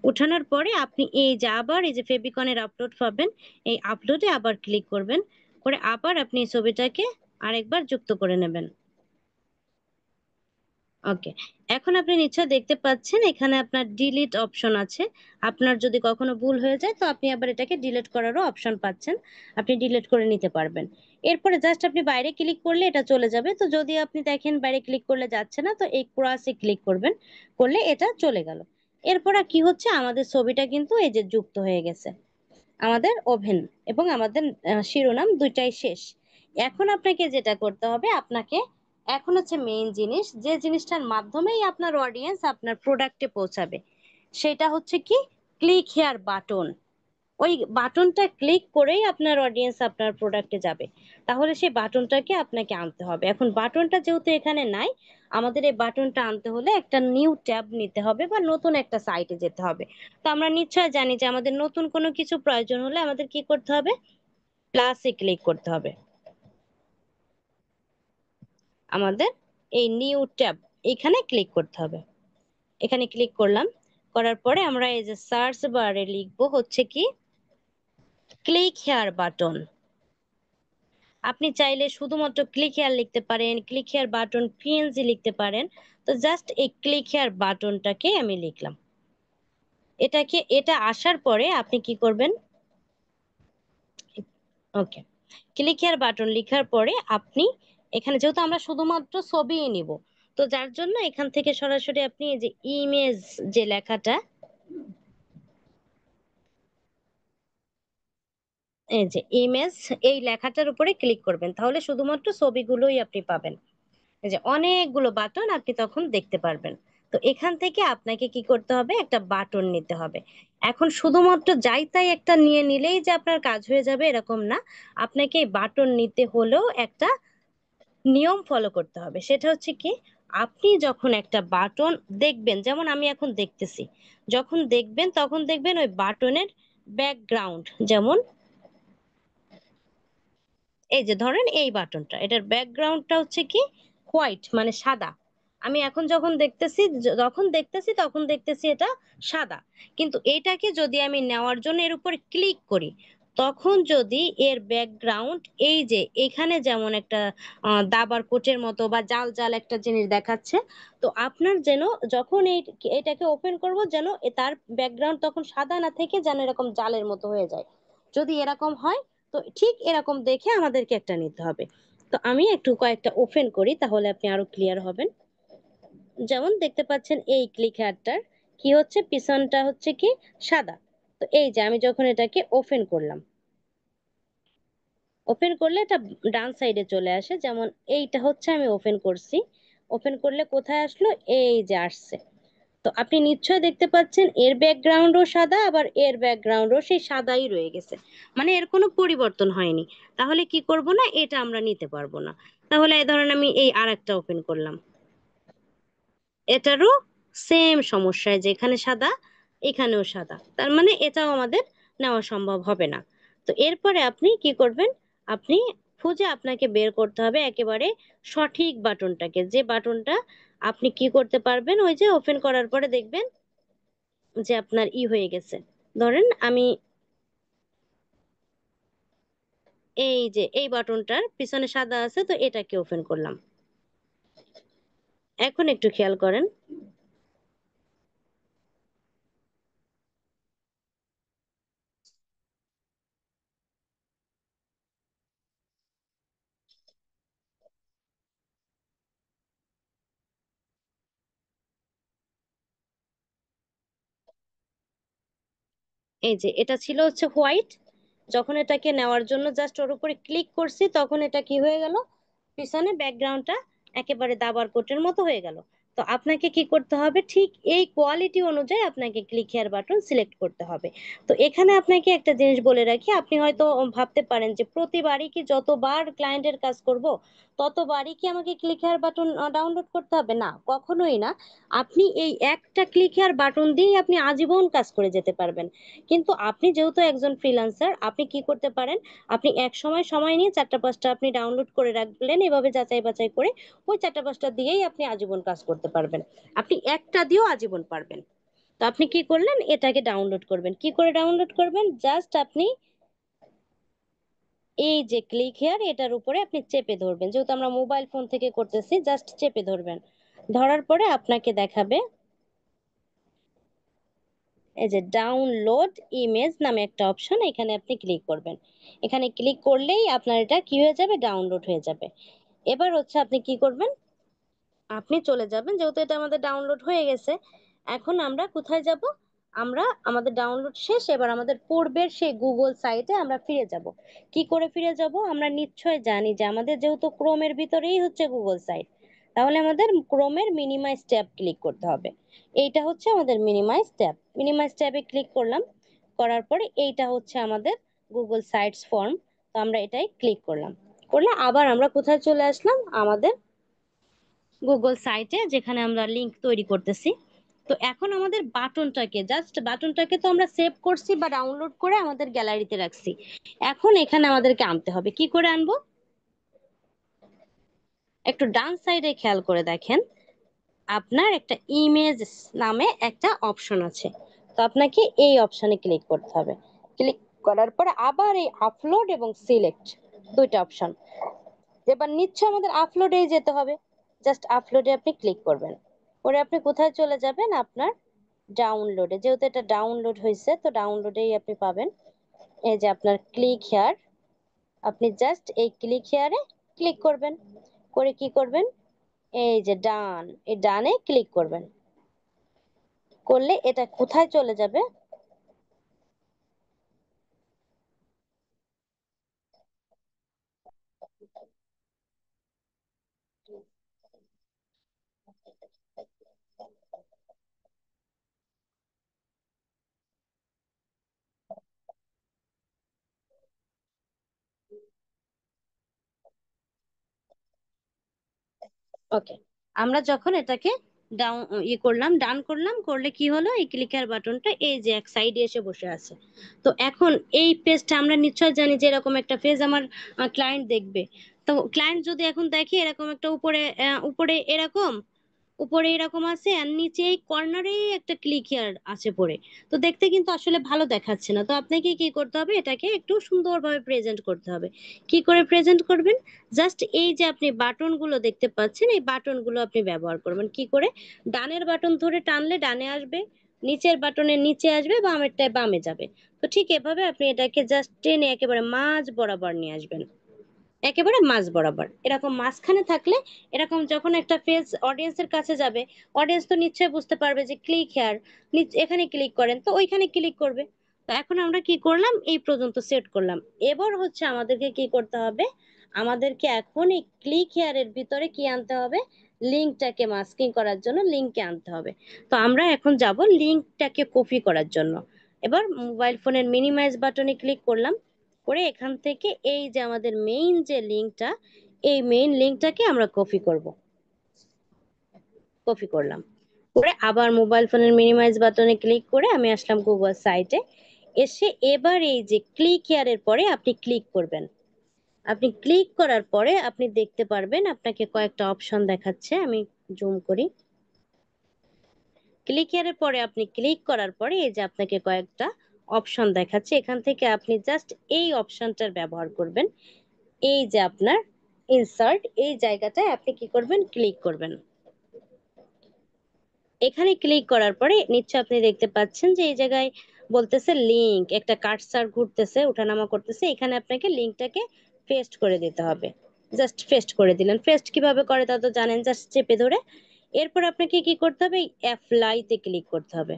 উঠানোর পরে আপনি এই যে আবার এই যে ফেবিকনের আপলোড পাবেন, এই আপলোডে আবার ক্লিক করবেন, করে আবার আপনি এই ছবিটাকে আরেকবার যুক্ত করে নেবেন। ওকে, এখন আপনি নিশ্চয় দেখতে পাচ্ছেন এখানে আপনার ডিলিট অপশন আছে। আপনার যদি কখনো ভুল হয়ে যায় তো আপনি আবার এটাকে ডিলিট করারও অপশন পাচ্ছেন, আপনি ডিলিট করে নিতে পারবেন। এরপরে জাস্ট আপনি বাইরে ক্লিক করলে এটা চলে যাবে। তো যদি আপনি দেখেন বাইরে ক্লিক করলে যাচ্ছে না, তো এই ক্রসে ক্লিক করবেন, করলে এটা চলে গেল। এরপর আর কি হচ্ছে, আমাদের ছবিটা কিন্তু এই যে যুক্ত হয়ে গেছে, আমাদের ওভেন এবং আমাদের শিরোনাম দুইটাই শেষ। এখন আপনাকে যেটা করতে হবে, আপনাকে এখন হচ্ছে মেইন জিনিস, যে জিনিসটার মাধ্যমেই আপনার অডিয়েন্স আপনার প্রোডাক্টে পৌঁছাবে, সেটা হচ্ছে কি, ক্লিক হেয়ার বাটন। ওই বাটনটা ক্লিক করেই আপনার অডিয়েন্স আপনার প্রোডাক্টে যাবে। তাহলে সেই বাটনটাকে আপনাকে আনতে হবে। এখন বাটনটা যেহেতু এখানে নাই, আমাদের এই বাটনটা আনতে হলে একটা নিউ ট্যাব নিতে হবে বা নতুন একটা সাইটে যেতে হবে। তো আমরা নিশ্চয় জানি যে আমাদের নতুন কোনো কিছু প্রয়োজন হলে আমাদের কি করতে হবে, প্লাসে ক্লিক করতে হবে। আমাদের এই নিউ ট্যাব এখানে ক্লিক করতে হবে। এখানে ক্লিক করলাম, করার পরে আমরা এই যে সার্চ বারে লিখবো হচ্ছে কি, ক্লিক হেয়ার বাটন। আপনি চাইলে শুধুমাত্র ক্লিক হেয়ার লিখতে পারেন, ক্লিক হেয়ার বাটন পিএনজি লিখতে পারেন। তো জাস্ট এই ক্লিক হেয়ার বাটনটাকে আমি লিখলাম। এটা আসার পরে আপনি কি করবেন, ওকে, ক্লিক হেয়ার বাটন লেখার পরে আপনি এখানে যেহেতু আমরা শুধুমাত্র ছবি নিব, তো যার জন্য এখান থেকে সরাসরি আপনি এই যে ইমেজ যে লেখাটা, এই যে ইমেজ, এই লেখাটার উপরে ক্লিক করবেন, তাহলে শুধুমাত্র ছবিগুলোই আপনি পাবেন। এই যে অনেকগুলো বাটন আপনি তখন দেখতে পারবেন। তো এখান থেকে আপনাকে কি করতে হবে, একটা বাটন নিতে হবে। এখন শুধুমাত্র যাই তাই একটা নিয়ে নিলেই যে আপনার কাজ হয়ে যাবে এরকম না, আপনাকে এই বাটন নিতে হলেও একটা নিয়ম ফলো করতে হবে। সেটা হচ্ছে কি, আপনি যখন একটা বাটন দেখবেন, যেমন আমি এখন দেখতেছি, যখন দেখবেন তখন দেখবেন ওই বাটনের ব্যাকগ্রাউন্ড, যেমন এই যে ধরেন এই বাটনটা, এটার ব্যাকগ্রাউন্ডটা হচ্ছে কি, হোয়াইট মানে সাদা। আমি এখন যখন দেখতেছি, তখন দেখতেছি এটা সাদা। কিন্তু এটাকে যদি আমি নেওয়ার জন্য এর উপর ক্লিক করি, তখন যদি এর ব্যাকগ্রাউন্ড এই যে এখানে যেমন একটা দাবার কোটের মতো বা জাল জাল একটা জিনিস দেখাচ্ছে, তো আপনার যেন যখন এটাকে ওপেন করব, যেন তার ব্যাকগ্রাউন্ড তখন সাদা না থেকে যেন এরকম জালের মতো হয়ে যায়। যদি এরকম হয়, তো ঠিক এরকম দেখে আমাদেরকে একটা নিতে হবে। তো আমি একটু কয়েকটা ওপেন করি, তাহলে আপনি আরো ক্লিয়ার হবেন। যেমন দেখতে পাচ্ছেন এই ক্লিক হেয়ারটার কি হচ্ছে, পিছনটা হচ্ছে কি সাদা। তো এই যে আমি যখন এটাকে ওপেন করলাম, ওপেন করলে এটা ডান সাইডে চলে আসে। যেমন এইটা হচ্ছে আমি ওপেন করছি, ওপেন করলে কোথায় আসলো, এই যে আসছে। তো আপনি নিশ্চয়ই দেখতে পাচ্ছেন এর ব্যাকগ্রাউন্ডও সাদা, আবার এর ব্যাকগ্রাউন্ডও সেই সাদাই রয়ে গেছে, মানে এর কোনো পরিবর্তন হয়নি। তাহলে কি করব না, এটা আমরা নিতে পারবো না। তাহলে এই ধরেন আমি এই আরেকটা ওপেন করলাম, এটারও সেম সমস্যায়, যেখানে সাদা এখানেও সাদা, তার মানে এটাও আমাদের নেওয়া সম্ভব হবে না। তো এরপরে আপনি কি করবেন, আপনি খুঁজে আপনাকে বের করতে হবে একেবারে সঠিক বাটনটাকে, যে বাটনটা আপনি কি করতে পারবেন, ওই যে ওপেন করার পরে দেখবেন যে আপনার হয়ে গেছে। ধরেন আমি এই যে এই বাটনটার পিছনে সাদা আছে, তো এটাকে ওপেন করলাম। এখন একটু খেয়াল করেন, এই যে এটা ছিল হচ্ছে হোয়াইট, যখন এটাকে নেওয়ার জন্য জাস্ট ওর উপরে ক্লিক করছি, তখন এটা কি হয়ে গেল, পিছনে ব্যাকগ্রাউন্ডটা একেবারে দাবার কোটের মতো হয়ে গেল। তো আপনাকে কি করতে হবে, ঠিক এই কোয়ালিটি অনুযায়ী আপনাকে ক্লিক হেয়ার বাটন সিলেক্ট করতে হবে। তো এখানে আপনাকে একটা জিনিস বলে রাখি, আপনি হয়তো ভাবতে পারেন যে প্রতিবারই কি যতবার ক্লায়েন্টের কাজ করব ততবারই কি আমাকে ক্লিক হেয়ার বাটন ডাউনলোড করতে হবে, না, কখনোই না। আপনি এই একটা ক্লিক হেয়ার বাটন দিয়েই আপনি আজীবন কাজ করে যেতে পারবেন। কিন্তু আপনি যেহেতু একজন ফ্রিল্যান্সার, আপনি কি করতে পারেন, আপনি এক সময় সময় নিয়ে চারটা পাঁচটা আপনি ডাউনলোড করে রাখলেন, এভাবে যাচাই বাছাই করে ওই চারটা পাঁচটা দিয়েই আপনি আজীবন কাজ করতে পারবেন। আপনি একটা দিয়েও আজীবন পারবেন। তো আপনি কি করলেন, এটাকে ডাউনলোড করবেন। কি করে ডাউনলোড করবেন, জাস্ট আপনি এই যে ক্লিক হেয়ার এটার উপরে আপনি চেপে ধরবেন, যেহেতু আমরা মোবাইল ফোন থেকে করতেছি, জাস্ট চেপে ধরবেন। ধরার পরে আপনাকে দেখাবে এই যে ডাউনলোড ইমেজ নামে একটা অপশন, এখানে আপনি ক্লিক করবেন। এখানে ক্লিক করলেই আপনার এটা কি হয়ে যাবে, ডাউনলোড হয়ে যাবে। এবার হচ্ছে আপনি কি করবেন, আপনি চলে যাবেন, যেহেতু এটা আমাদের ডাউনলোড হয়ে গেছে। এখন আমরা কোথায় যাব, আমরা আমাদের ডাউনলোড শেষ, এবার আমাদের পূর্বের সেই গুগল সাইটে আমরা ফিরে যাব। কি করে ফিরে যাব, আমরা নিশ্চয় জানি যে আমাদের যেহেতু ক্রোমের ভিতরেই হচ্ছে গুগল সাইট, তাহলে আমাদের ক্রোমের মিনিমাইজ ট্যাব ক্লিক করতে হবে। এইটা হচ্ছে আমাদের মিনিমাইজ ট্যাব। মিনিমাইজ ট্যাবে ক্লিক করলাম, করার পরে এইটা হচ্ছে আমাদের গুগল সাইটস ফর্ম। তো আমরা এটাই ক্লিক করলাম, করলে আবার আমরা কোথায় চলে আসলাম, আমাদের গুগল সাইটে, যেখানে আমরা লিংক তৈরি করতেছি। তো এখন আমাদের বাটনটাকে, জাস্ট বাটনটাকে তো আমরা সেভ করছি বা ডাউনলোড করে আমাদের গ্যালারিতে রাখছি। এখন এখানে আমাদেরকে আনতে হবে। কি করে আনবো, একটু ডান সাইডে খেয়াল করে দেখেন, আপনার একটা ইমেজ নামে একটা অপশন আছে। তো আপনাকে এই অপশনে ক্লিক করতে হবে। ক্লিক করার পর আবার এই আপলোড এবং সিলেক্ট, দুইটা অপশন। এবার নিশ্চয় আমাদের আপলোডে যেতে হবে, জাস্ট আপলোডে আপনি ক্লিক করবেন। করে আপনি কোথায় চলে যাবেন, আপনার ডাউনলোডে, যেহেতু এটা ডাউনলোড হয়েছে তো ডাউনলোডেই আপনি পাবেন। এই যে আপনার ক্লিক হেয়ার, আপনি জাস্ট এই ক্লিক হেয়ারে ক্লিক করবেন। করে কি করবেন, এই যে ডান, এই ডানে ক্লিক করবেন। করলে এটা কোথায় চলে যাবে, ওকে। আমরা যখন এটাকে ডাউন করলাম, ডান করলাম, করলে কি হলো, এই ক্লিকার বাটনটা এই যে এক সাইডে এসে বসে আছে। তো এখন এই পেজটা আমরা নিশ্চয় জানি যে এরকম একটা পেজ আমার ক্লায়েন্ট দেখবে। তো ক্লায়েন্ট যদি এখন দেখে এরকম একটা উপরে উপরে এরকম, উপরে এরকম আছে আর নিচে এই কর্নারে একটা ক্লিক হিয়ার আছে পড়ে, তো দেখতে কিন্তু আসলে ভালো দেখাচ্ছে না। তো আপনাকে কি করতে হবে, এটাকে একটু সুন্দরভাবে প্রেজেন্ট করতে হবে। কি করে প্রেজেন্ট করবেন, জাস্ট এই যে আপনি বাটনগুলো দেখতে পাচ্ছেন, এই বাটনগুলো আপনি ব্যবহার করবেন। কি করে, ডানের বাটন ধরে টানলে ডানে আসবে, নিচের বাটনের নিচে আসবে, বামেরটায় বামে যাবে। তো ঠিক এভাবে আপনি এটাকে জাস্ট টেনে একেবারে মাঝ বরাবর নিয়ে আসবেন, একেবারে মাঝ বরাবর। এরকম মাঝখানে থাকলে, এরকম যখন একটা পেজ অডিয়েন্সের কাছে যাবে, অডিয়েন্স তো নিশ্চয়ই বুঝতে পারবে যে ক্লিক হেয়ার, এখানে ক্লিক করেন, তো ওইখানে ক্লিক করবে। তো এখন আমরা কি করলাম, এই পর্যন্ত সেট করলাম। এবার হচ্ছে আমাদেরকে কি করতে হবে, আমাদেরকে এখন এই ক্লিক হেয়ারের ভিতরে কি আনতে হবে, লিঙ্কটাকে মাস্কিং করার জন্য লিঙ্কে আনতে হবে। তো আমরা এখন যাব লিঙ্কটাকে কপি করার জন্য। এবার মোবাইল ফোনের মিনিমাইজ বাটনে ক্লিক করলাম, করে এখান থেকে এই যে আমাদের মেইন যে লিঙ্কটা, এই মেইন লিঙ্কটাকে আমরা কপি করব। কপি করলাম, করে আবার মোবাইল ফোনের মিনিমাইজ বাটনে ক্লিক করে আমি আসলাম গুগল সাইটে। এসে এবার এই যে ক্লিক হেয়ারের পরে আপনি ক্লিক করবেন। আপনি ক্লিক করার পরে আপনি দেখতে পারবেন আপনাকে কয়েকটা অপশন দেখাচ্ছে, আমি জুম করি। ক্লিক হেয়ারের পরে আপনি ক্লিক করার পরে এই যে আপনাকে কয়েকটা অপশন দেখাচ্ছে, এখান থেকে আপনি জাস্ট এই অপশনটার ব্যবহার করবেন। এই যে আপনার ইনসার্ট, এই জায়গাটায় আপনি কি করবেন, ক্লিক করবেন। এখানে ক্লিক করার পরে নিশ্চয় আপনি দেখতে পাচ্ছেন যে এই জায়গায় বলতেছে লিংক, একটা কার্সার ঘুরতেছে, ওঠানামা করতেছে, এখানে আপনাকে লিংকটাকে পেস্ট করে দিতে হবে। জাস্ট পেস্ট করে দিলেন। পেস্ট কিভাবে করে তা তো জানেন, জাস্ট চেপে ধরে। এরপর আপনাকে কি করতে হবে, অ্যাপ্লাইতে ক্লিক করতে হবে।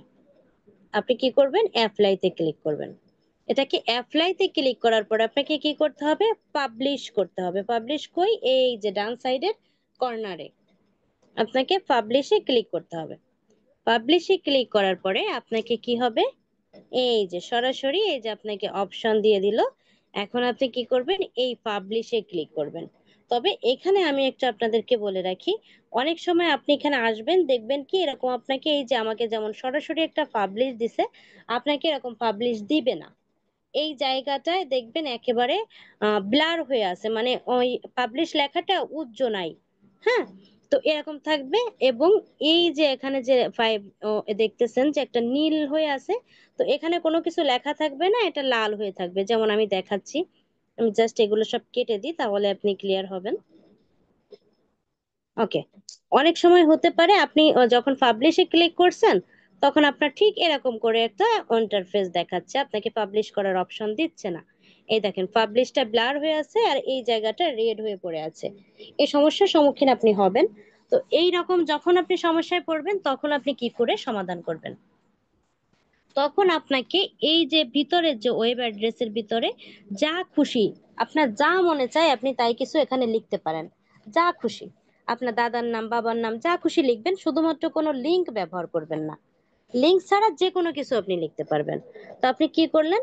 আপনি কি করবেন, অ্যাপ্লাইতে ক্লিক করবেন। এটাকে অ্যাপ্লাইতে ক্লিক করার পর আপনাকে কি করতে হবে, পাবলিশ করতে হবে। পাবলিশ কই, এই যে ডান সাইডের কর্নারে আপনাকে পাবলিশে ক্লিক করতে হবে। পাবলিশে ক্লিক করার পরে আপনাকে কি হবে, এই যে সরাসরি এই যে আপনাকে অপশন দিয়ে দিল। এখন আপনি কি করবেন, এই পাবলিশে ক্লিক করবেন। তবে এখানে আমি একটু আপনাদেরকে বলে রাখি, অনেক সময় আপনি এখানে আসবেন, দেখবেন কি এরকম আপনাকে এই যে আমাকে যেমন সরাসরি একটা পাবলিশ দিছে, আপনাকে এরকম পাবলিশ দিবে না। এই জায়গাটায় দেখবেন একেবারে ব্লার হয়ে আছে, মানে ওই পাবলিশ লেখাটা উজ্জ্বল নাই। হ্যাঁ, তো এরকম থাকবে। এবং এই যে এখানে যে ফাইভ দেখতেছেন যে একটা নীল হয়ে আছে, তো এখানে কোনো কিছু লেখা থাকবে না, এটা লাল হয়ে থাকবে। যেমন আমি দেখাচ্ছি, আমি জাস্ট এগুলো সব কেটে দিই, তাহলে আপনি ক্লিয়ার হবেন। ওকে। অনেক সময় হতে পারে আপনি যখন পাবলিশে ক্লিক করছেন, তখন আপনার ঠিক এরকম করে একটা ইন্টারফেস দেখাচ্ছে, আপনাকে পাবলিশ করার অপশন দিচ্ছে না। এই দেখেন পাবলিশটা ব্লার হয়ে আছে আর এই জায়গাটা রেড হয়ে পড়ে আছে। এই সমস্যার সম্মুখীন আপনি হবেন। তো এই রকম যখন আপনি সমস্যায় পড়বেন, তখন আপনি কি করে সমাধান করবেন? তখন আপনাকে এই যে ভিতরের যে ওয়েব অ্যাড্রেসের ভিতরে যা খুশি, আপনার যা মনে চায় আপনি তাই কিছু এখানে লিখতে পারেন। যা খুশি, আপনার দাদার নাম, বাবার নাম, যা খুশি লিখবেন, শুধুমাত্র কোনো লিংক ব্যবহার করবেন না। লিংক ছাড়া যে কোনো কিছু আপনি লিখতে পারবেন। তো আপনি কি করলেন,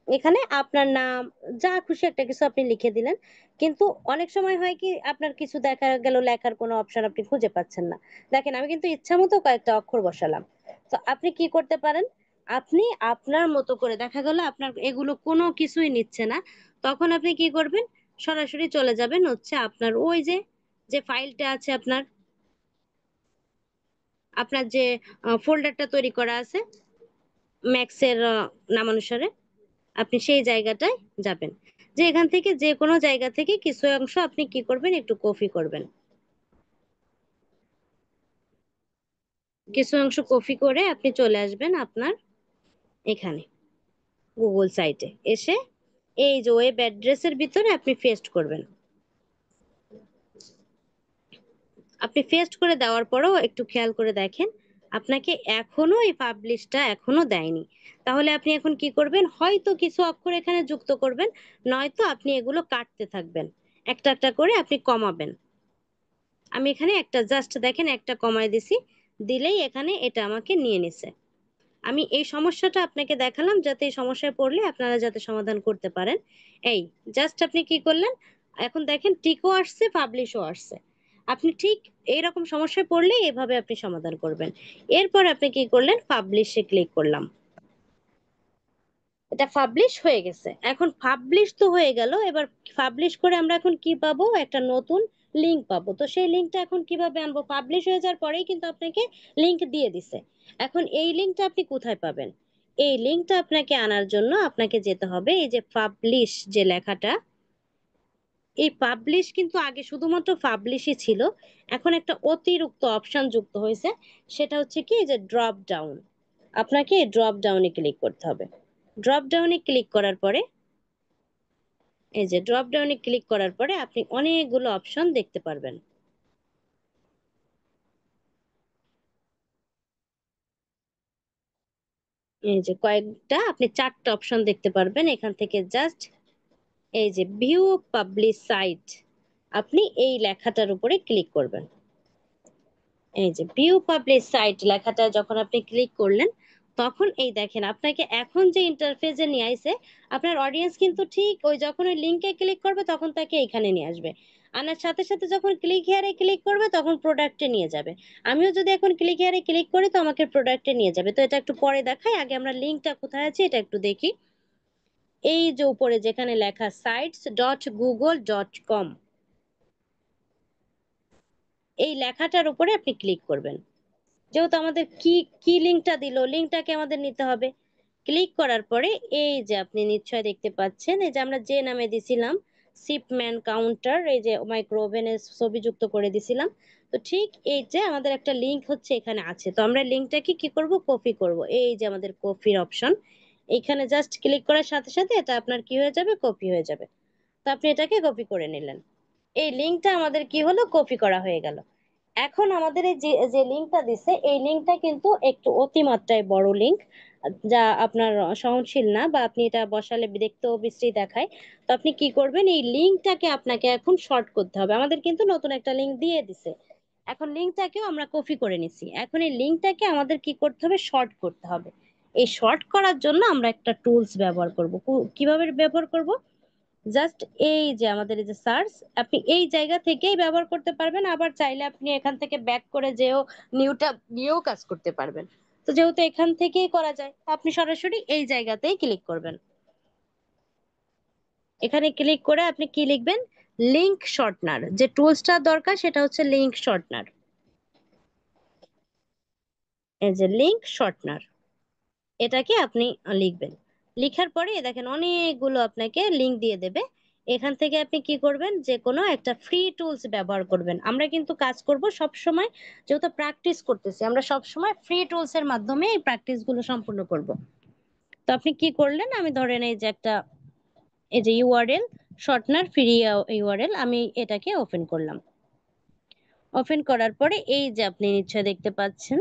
এখানে আপনার নাম, যা খুশি একটা কিছু আপনি লিখে দিলেন। কিন্তু অনেক সময় হয় কি, আপনার কিছু দেখা গেল লেখার কোনো অপশন আপনি খুঁজে পাচ্ছেন না। দেখেন আমি কিন্তু ইচ্ছা মতো কয়েকটা অক্ষর বসালাম। তো আপনি কি করতে পারেন, আপনি আপনার মতো করে, দেখা গেল আপনার এগুলো কোনো কিছুই নিচ্ছে না, তখন আপনি কি করবেন, সরাসরি চলে যাবেন হচ্ছে আপনার ওই যে যে ফাইলটা আছে আপনার, আপনার যে ফোল্ডারটা তৈরি করা আছে ম্যাক্সের নামানুসারে, আপনি সেই জায়গাটায় যাবেন। যে এখান থেকে যে কোনো জায়গা থেকে কিছু অংশ আপনি কি করবেন, একটু কপি করবেন। কিছু অংশ কপি করে আপনি চলে আসবেন আপনার এখানে গুগল সাইটে এসে, এই যে ওয়েব অ্যাড্রেসের ভিতরে আপনি পেস্ট করবেন। আপনি পেস্ট করে দেওয়ার পরেও একটু খেয়াল করে দেখেন, আপনাকে এখনো এই পাবলিশটা এখনো দেয়নি। তাহলে আপনি এখন কি করবেন, হয়তো কিছু অক্ষর এখানে যুক্ত করবেন, নয়তো আপনি এগুলো কাটতে থাকবেন, একটা একটা করে আপনি কমাবেন। আমি এখানে একটা জাস্ট দেখেন একটা কমায় দিছি, দিলেই এখানে এটা আমাকে নিয়ে নিছে। আমি এই সমস্যাটা আপনাকে দেখালাম যাতে এই সমস্যায় পড়লে আপনারা যাতে সমাধান করতে পারেন। এই জাস্ট আপনি কি করলেন, এখন দেখেন টিকও আসছে, পাবলিশও আসছে। আপনি ঠিক এইরকম সমস্যায় পড়লে এভাবে আপনি সমাধান করবেন। এরপর আপনি কি করলেন, পাবলিশে ক্লিক করলাম। এটা পাবলিশ হয়ে গেছে। এখন পাবলিশ তো হয়ে গেল, এবার পাবলিশ করে আমরা এখন কি পাবো, একটা নতুন লিংক পাবো। তো সেই লিংকটা এখন কিভাবে আনবো, পাবলিশ হয়ে যাওয়ার পরেই কিন্তু আপনাকে লিংক দিয়ে দিছে। এখন এই লিংকটা আপনি কোথায় পাবেন, এই লিংকটা আপনাকে আনার জন্য আপনাকে যেতে হবে এই যে পাবলিশ যে লেখাটা, এই পাবলিশ কিন্তু আগে শুধুমাত্র পাবলিশই ছিল, এখন একটা অতিরিক্ত অপশন যুক্ত হয়েছে। সেটা হচ্ছে কি, এই যে ড্রপ ডাউন, আপনাকে এই ড্রপ ডাউনে ক্লিক করতে হবে। ড্রপ ডাউনে ক্লিক করার পরে, এই যে ড্রপ ডাউনে ক্লিক করার পরে আপনি অনেকগুলো অপশন দেখতে পারবেন। এই যে কয়েকটা আপনি চারটা অপশন দেখতে পারবেন এখান থেকে, জাস্ট এই যে ভিউ পাবলিশ সাইট, আপনি এই লেখাটার উপরে ক্লিক করবেন। এই যে ভিউ পাবলিশ সাইট লেখাটা যখন আপনি ক্লিক করলেন, তখন এই দেখেন আপনাকে এখন যে ইন্টারফেসে নিয়ে আইছে, আপনার অডিয়েন্স কিন্তু ঠিক ওই যখন ওই লিংকে ক্লিক করবে তখন তাকে এখানে নিয়ে আসবে। আনার সাথে সাথে যখন ক্লিক হেয়ারে ক্লিক করবে তখন প্রোডাক্টে নিয়ে যাবে। আমিও যদি এখন ক্লিক হেয়ারে ক্লিক করি তো আমাকে প্রোডাক্টে নিয়ে যাবে। তো এটা একটু পরে দেখাই, আগে আমরা লিংকটা কোথায় আছে এটা একটু দেখি। এই যে উপরে যেখানে লেখা sites.google.com, এই লেখাটার উপরে আপনি ক্লিক করবেন। যেহেতু আমাদের কি কি লিংকটা দিল, লিংকটাকে আমাদের নিতে হবে। ক্লিক করার পরে এই যে আপনি নিশ্চয় দেখতে পাচ্ছেন, এই যে আমরা যে নামে দিছিলাম শিপম্যান কাউন্টার, এই যে মাইক্রো ওভেনের ছবি যুক্ত করে দিছিলাম, তো ঠিক এই যে আমাদের একটা লিংক হচ্ছে এখানে আছে। তো আমরা লিংকটাকে কি করব, কপি করব। এই যে আমাদের কপির অপশন, এখানে জাস্ট ক্লিক করার সাথে সাথে এটা আপনার কি হয়ে যাবে, কপি হয়ে যাবে। তো আপনি এটাকে কপি করে নিলেন। এই লিংকটা আমাদের কি হলো, কপি করা হয়ে গেল। এখন আমাদের এই যে যে লিংকটা দিছে, এই লিংকটা কিন্তু একটু অতিমাত্রায় বড় লিংক, যা আপনার সহনশীল না, বা আপনি এটা বসালে দেখতেও বিশ্রী দেখায়। তো আপনি কি করবেন, এই লিংকটাকে আপনাকে এখন শর্ট করতে হবে। আমাদের কিন্তু নতুন একটা লিংক দিয়ে দিছে, এখন লিংকটাকেও আমরা কপি করে নিছি, এখন এই লিংকটাকে আমাদের কি করতে হবে, শর্ট করতে হবে। এই শর্ট করার জন্য আমরা একটা টুলস ব্যবহার করব। কিভাবে ব্যবহার করব, জাস্ট এই যে আমাদের এই যে সার্চ, আপনি এই জায়গা থেকেই ব্যবহার করতে পারবেন, আবার চাইলে আপনি এখান থেকে ব্যাক করে যেও নিউটা নিয়েও কাজ করতে পারবেন। তো যেহেতু এখান থেকেই করা যায়, আপনি সরাসরি এই জায়গাতেই ক্লিক করবেন। এখানে ক্লিক করে আপনি কি লিখবেন, লিংক শর্টনার, যে টুলসটা দরকার সেটা হচ্ছে লিংক শর্টনার। এই যে লিংক শর্টনার, এটাকে আপনি লিখবেন। লিখার পরে দেখেন অনেকগুলো আপনাকে লিংক দিয়ে দেবে। এখান থেকে আপনি কি করবেন, যে কোনো একটা ফ্রি টুলস ব্যবহার করবেন। আমরা কিন্তু কাজ করব সব সময়, যেহেতু প্র্যাকটিস করতেছি, আমরা সব সময় ফ্রি টুলস এর মাধ্যমে এই প্র্যাকটিস গুলো সম্পূর্ণ করব। তো আপনি কি করলেন, আমি ধরেন এই যে একটা, এই যে ইউআরএল শর্টনার ফ্রি ইউআরএল, আমি এটাকে ওপেন করলাম। ওপেন করার পরে এই যে আপনি নিশ্চয় দেখতে পাচ্ছেন,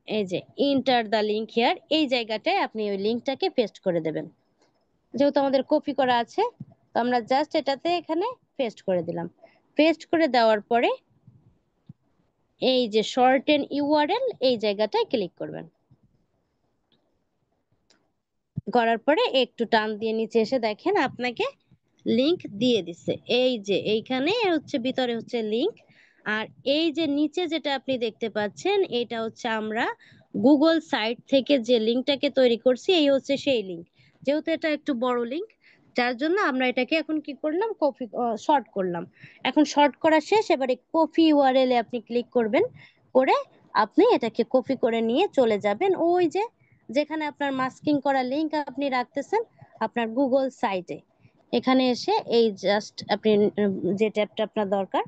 এই যে ইন্টার দ্য লিংক হিয়ার, এই জায়গাটায় আপনি ওই লিংকটাকে পেস্ট করে দেবেন। যেহেতু আমাদের কপি করা আছে, তো আমরা জাস্ট এটাতে এখানে পেস্ট করে দিলাম। পেস্ট করে দেওয়ার পরে এই যে শর্টেন ইউআরএল, এই জায়গাটায় ক্লিক করবেন। করার পরে একটু টান দিয়ে নিচে এসে দেখেন আপনাকে লিংক দিয়ে দিচ্ছে। এই যে এইখানে হচ্ছে ভিতরে হচ্ছে লিংক, আর এই যে নিচে যেটা আপনি দেখতে পাচ্ছেন, এটা হচ্ছে আমরা গুগল সাইট থেকে যে লিংকটাকে তৈরি করছি, এই হচ্ছে সেই লিংক। যেহেতু এটা একটু বড় লিংক, যার জন্য আমরা এটাকে এখন কি করলাম, কপি শর্ট করলাম। এখন শর্ট করা শেষ, এবারে কপি ইউআরএল এ আপনি ক্লিক করবেন। করে আপনি এটাকে কপি করে নিয়ে চলে যাবেন ওই যে যেখানে আপনার মাস্কিং করা লিংক আপনি রাখতেছেন আপনার গুগল সাইটে। এখানে এসে এই জাস্ট আপনি যে ট্যাবটা আপনার দরকার,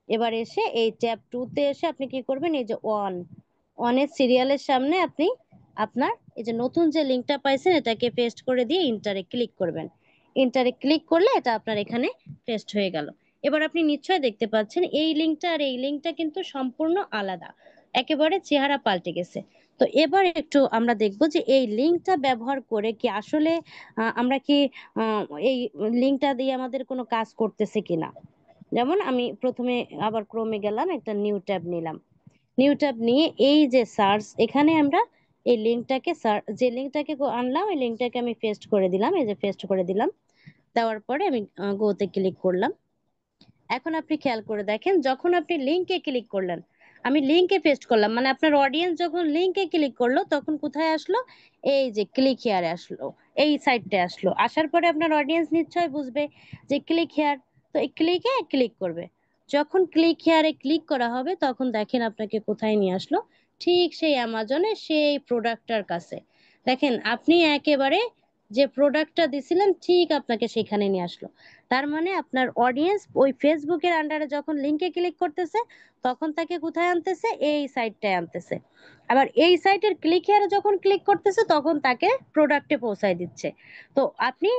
এবার এসে এই ট্যাব 2 তে এসে আপনি কি করবেন, এই যে ওয়ানের সিরিয়ালের সামনে আপনি আপনার এই যে নতুন যে লিংকটা পাইছেন এটাকে পেস্ট করে দিয়ে ইন্টারে ক্লিক করবেন। ইন্টারে ক্লিক করলে এটা আপনার এখানে পেস্ট হয়ে গেল। এবার আপনি নিশ্চয় দেখতে পাচ্ছেন এই লিংকটা আর এই লিংকটা কিন্তু সম্পূর্ণ আলাদা, একেবারে চেহারা পাল্টে গেছে। তো এবার একটু আমরা দেখব যে এই লিংকটা ব্যবহার করে কি আসলে আমরা কি আহ, এই লিংকটা দিয়ে আমাদের কোনো কাজ করতেছে কিনা। যেমন আমি প্রথমে আবার ক্রোমে গেলাম, একটা নিউ ট্যাব নিলাম। নিউ ট্যাব নিয়ে এই যে সার্চ, এখানে আমরা এই লিংকটাকে যে লিংকটাকে আনলাম ওই লিংকটাকে আমি পেস্ট করে দিলাম, এই যে পেস্ট করে দিলাম। দেওয়ার পরে আমি গোতে ক্লিক করলাম। এখন আপনি খেয়াল করে দেখেন, যখন আপনি লিংকে ক্লিক করলেন, আমি লিংকে পেস্ট করলাম, মানে আপনার অডিয়েন্স যখন লিংকে ক্লিক করলো তখন কোথায় আসলো, এই যে ক্লিক হিয়ারে আসলো, এই সাইটটা আসলো। আসার পরে আপনার অডিয়েন্স নিশ্চয়ই বুঝবে যে ক্লিক হিয়ার, তো এই ক্লিকে ক্লিক করবে। যখন ক্লিক হিয়ারে ক্লিক করা হবে তখন দেখেন আপনাকে কোথায় নিয়ে আসলো, ঠিক সেই অ্যামাজনে সেই প্রোডাক্টটার কাছে। দেখেন আপনি একেবারে যে প্রোডাক্টটা দিছিলেন ঠিক আপনাকে সেখানে নিয়ে আসলো। তার মানে আপনার অডিয়েন্স ওই ফেসবুকের আন্ডারে যখন লিংকে ক্লিক করতেছে তখন তাকে কোথায় আনতেছে, এই সাইটটায় আনতেছে। আবার এই সাইটের ক্লিক হিয়ারে যখন ক্লিক করতেছে তখন তাকে প্রোডাক্টে পৌঁছায় দিচ্ছে। তো আপনি